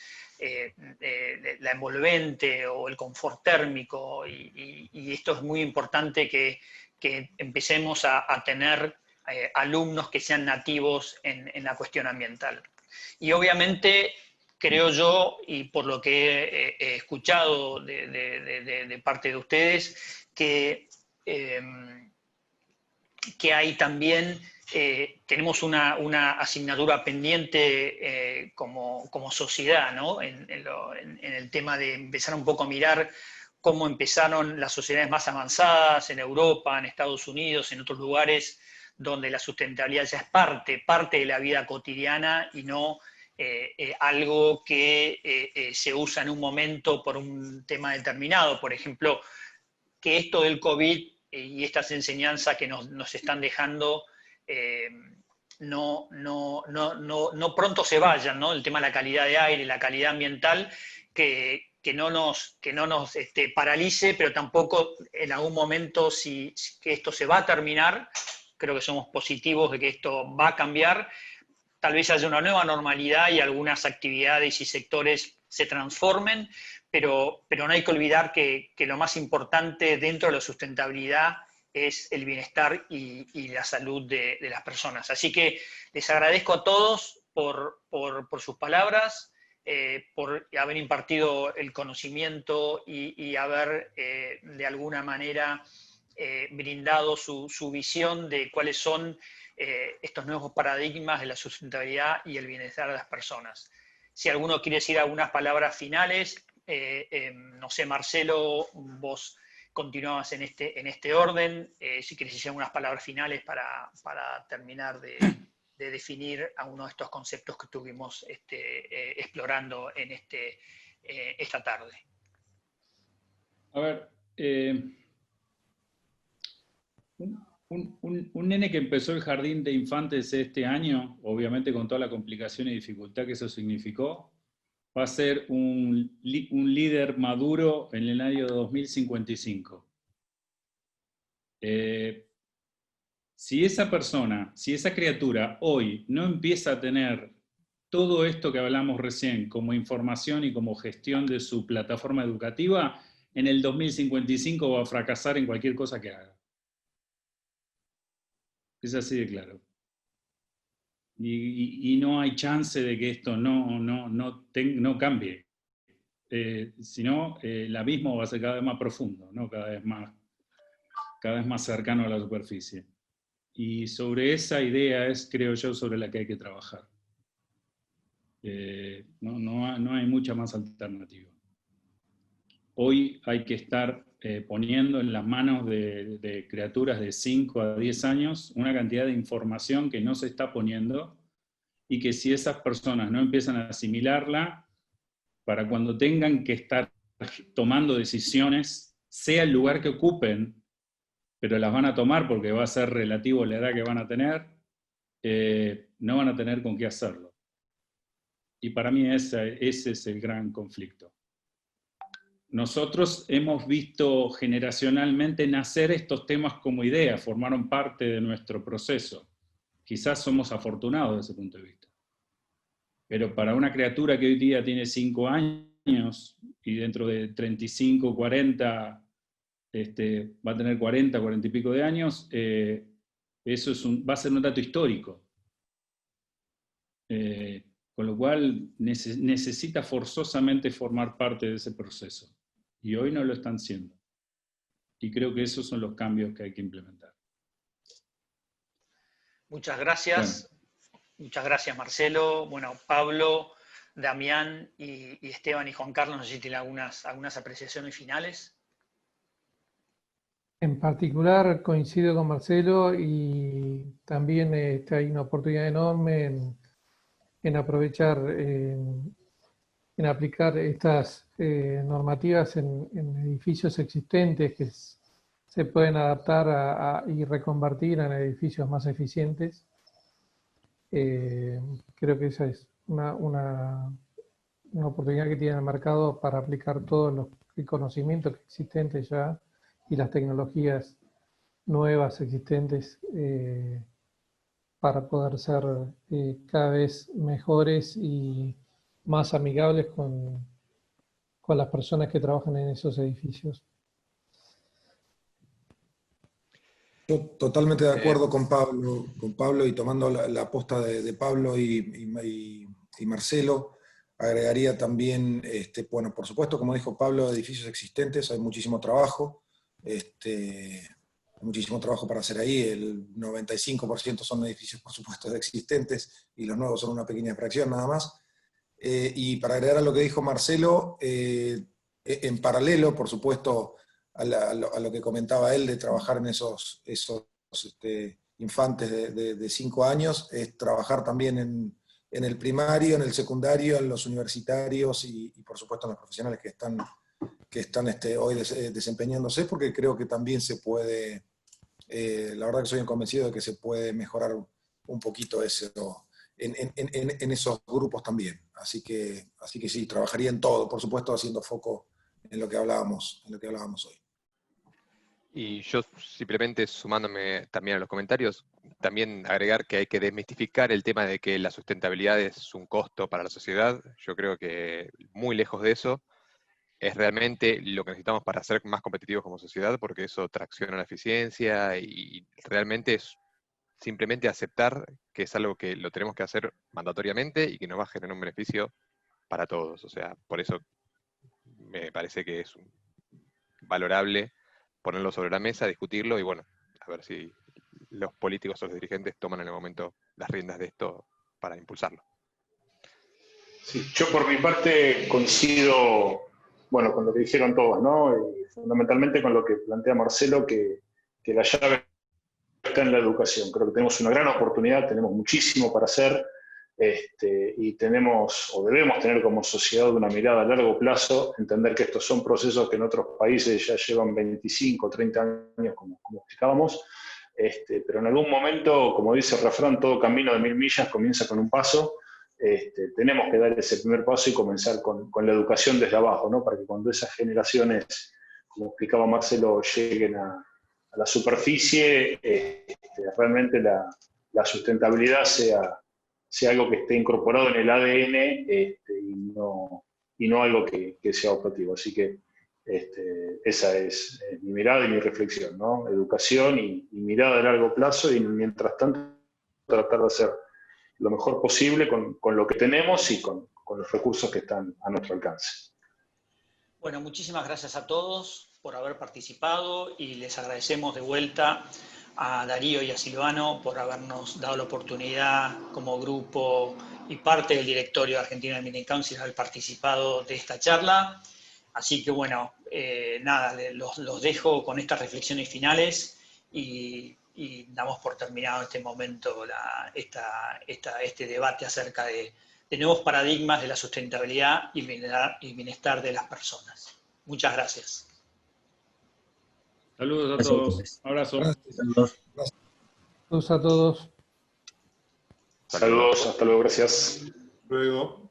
la envolvente o el confort térmico, y esto es muy importante que empecemos a tener alumnos que sean nativos en la cuestión ambiental. Y obviamente creo yo, y por lo que he escuchado de parte de ustedes, que hay también, tenemos una asignatura pendiente como sociedad, ¿no? En el tema de empezar un poco a mirar cómo empezaron las sociedades más avanzadas en Europa, en Estados Unidos, en otros lugares, donde la sustentabilidad ya es parte de la vida cotidiana y no algo que se usa en un momento por un tema determinado. Por ejemplo, que esto del COVID y estas enseñanzas que nos están dejando no pronto se vayan, ¿no? El tema de la calidad de aire, la calidad ambiental, que no nos paralice, pero tampoco en algún momento que esto se va a terminar. Creo que somos positivos de que esto va a cambiar. Tal vez haya una nueva normalidad y algunas actividades y sectores se transformen, pero no hay que olvidar que lo más importante dentro de la sustentabilidad es el bienestar y la salud de las personas. Así que les agradezco a todos por sus palabras, por haber impartido el conocimiento y haber de alguna manera brindado su visión de cuáles son estos nuevos paradigmas de la sustentabilidad y el bienestar de las personas. Si alguno quiere decir algunas palabras finales, no sé, Marcelo, vos continuamos en este orden. Si querés decir algunas palabras finales para terminar de definir algunos de estos conceptos que estuvimos explorando en esta tarde.
A ver, un nene que empezó el jardín de infantes este año, obviamente con toda la complicación y dificultad que eso significó, va a ser un líder maduro en el año 2055. Si esa persona, si esa criatura hoy no empieza a tener todo esto que hablamos recién como información y como gestión de su plataforma educativa, en el 2055 va a fracasar en cualquier cosa que haga. Es así de claro. Y no hay chance de que esto no cambie. Sino el abismo va a ser cada vez más profundo, ¿no? cada vez más cercano a la superficie. Y sobre esa idea es, creo yo, sobre la que hay que trabajar. No hay mucha más alternativa. Hoy hay que estar poniendo en las manos de criaturas de 5 a 10 años una cantidad de información que no se está poniendo, y que si esas personas no empiezan a asimilarla, para cuando tengan que estar tomando decisiones, sea el lugar que ocupen, pero las van a tomar porque va a ser relativo a la edad que van a tener, no van a tener con qué hacerlo. Y para mí ese es el gran conflicto. Nosotros hemos visto generacionalmente nacer estos temas como idea, formaron parte de nuestro proceso. Quizás somos afortunados desde ese punto de vista. Pero para una criatura que hoy día tiene 5 años y dentro de 35, 40, va a tener 40 y pico de años, eso va a ser un dato histórico. Con lo cual necesita forzosamente formar parte de ese proceso. Y hoy no lo están siendo. Y creo que esos son los cambios que hay que implementar.
Muchas gracias. Bueno. Muchas gracias, Marcelo. Bueno, Pablo, Damián y Esteban y Juan Carlos, no sé si tienen algunas apreciaciones finales.
En particular coincido con Marcelo, y también hay una oportunidad enorme en aprovechar, en aplicar estas normativas en edificios existentes que se pueden adaptar y reconvertir en edificios más eficientes. Creo que esa es una oportunidad que tiene el mercado para aplicar todos el conocimiento existentes ya y las tecnologías nuevas existentes para poder ser cada vez mejores y más amigables con las personas que trabajan en esos edificios.
Yo totalmente de acuerdo con Pablo, y tomando la aposta de Pablo y Marcelo, agregaría también, bueno, por supuesto, como dijo Pablo, edificios existentes, hay muchísimo trabajo, muchísimo trabajo para hacer ahí. El 95% son edificios, por supuesto, existentes, y los nuevos son una pequeña fracción nada más. Y para agregar a lo que dijo Marcelo, en paralelo, por supuesto, a lo que comentaba él de trabajar en esos infantes de 5 años, es trabajar también en el primario, en el secundario, en los universitarios y por supuesto en los profesionales que están hoy desempeñándose, porque creo que también se puede, la verdad que soy convencido de que se puede mejorar un poquito eso en esos grupos también. Así que sí, trabajaría en todo, por supuesto haciendo foco en lo que hablábamos hoy.
Y yo simplemente sumándome también a los comentarios, también agregar que hay que desmistificar el tema de que la sustentabilidad es un costo para la sociedad. Yo creo que muy lejos de eso, es realmente lo que necesitamos para ser más competitivos como sociedad, porque eso tracciona la eficiencia y realmente es simplemente aceptar que es algo que lo tenemos que hacer mandatoriamente y que nos va a generar un beneficio para todos. O sea, por eso me parece que es valorable ponerlo sobre la mesa, discutirlo y bueno, a ver si los políticos o los dirigentes toman en el momento las riendas de esto para impulsarlo.
Sí, yo por mi parte coincido bueno, con lo que dijeron todos, ¿no? Y fundamentalmente con lo que plantea Marcelo, que la llave está en la educación. Creo que tenemos una gran oportunidad, tenemos muchísimo para hacer, y tenemos, o debemos tener como sociedad una mirada a largo plazo, entender que estos son procesos que en otros países ya llevan 25, 30 años, como explicábamos, pero en algún momento, como dice el refrán, todo camino de 1000 millas comienza con un paso. Tenemos que dar ese primer paso y comenzar con la educación desde abajo, ¿no? Para que cuando esas generaciones, como explicaba Marcelo, lleguen a la superficie, realmente la sustentabilidad sea algo que esté incorporado en el ADN, y no algo que sea optativo. Así que esa es mi mirada y mi reflexión, ¿no? Educación y mirada de largo plazo, y mientras tanto tratar de hacer lo mejor posible con lo que tenemos y con los recursos que están a nuestro alcance.
Bueno, muchísimas gracias a todos por haber participado y les agradecemos de vuelta a Darío y a Silvano por habernos dado la oportunidad como grupo y parte del directorio de Argentina Greenbuilding Council haber participado de esta charla. Así que bueno, nada, los dejo con estas reflexiones finales y damos por terminado este momento, este debate acerca de nuevos paradigmas de la sustentabilidad y bienestar de las personas. Muchas gracias.
Saludos a todos. Un abrazo.
Gracias.
Saludos a todos.
Saludos, hasta luego, gracias.
Luego.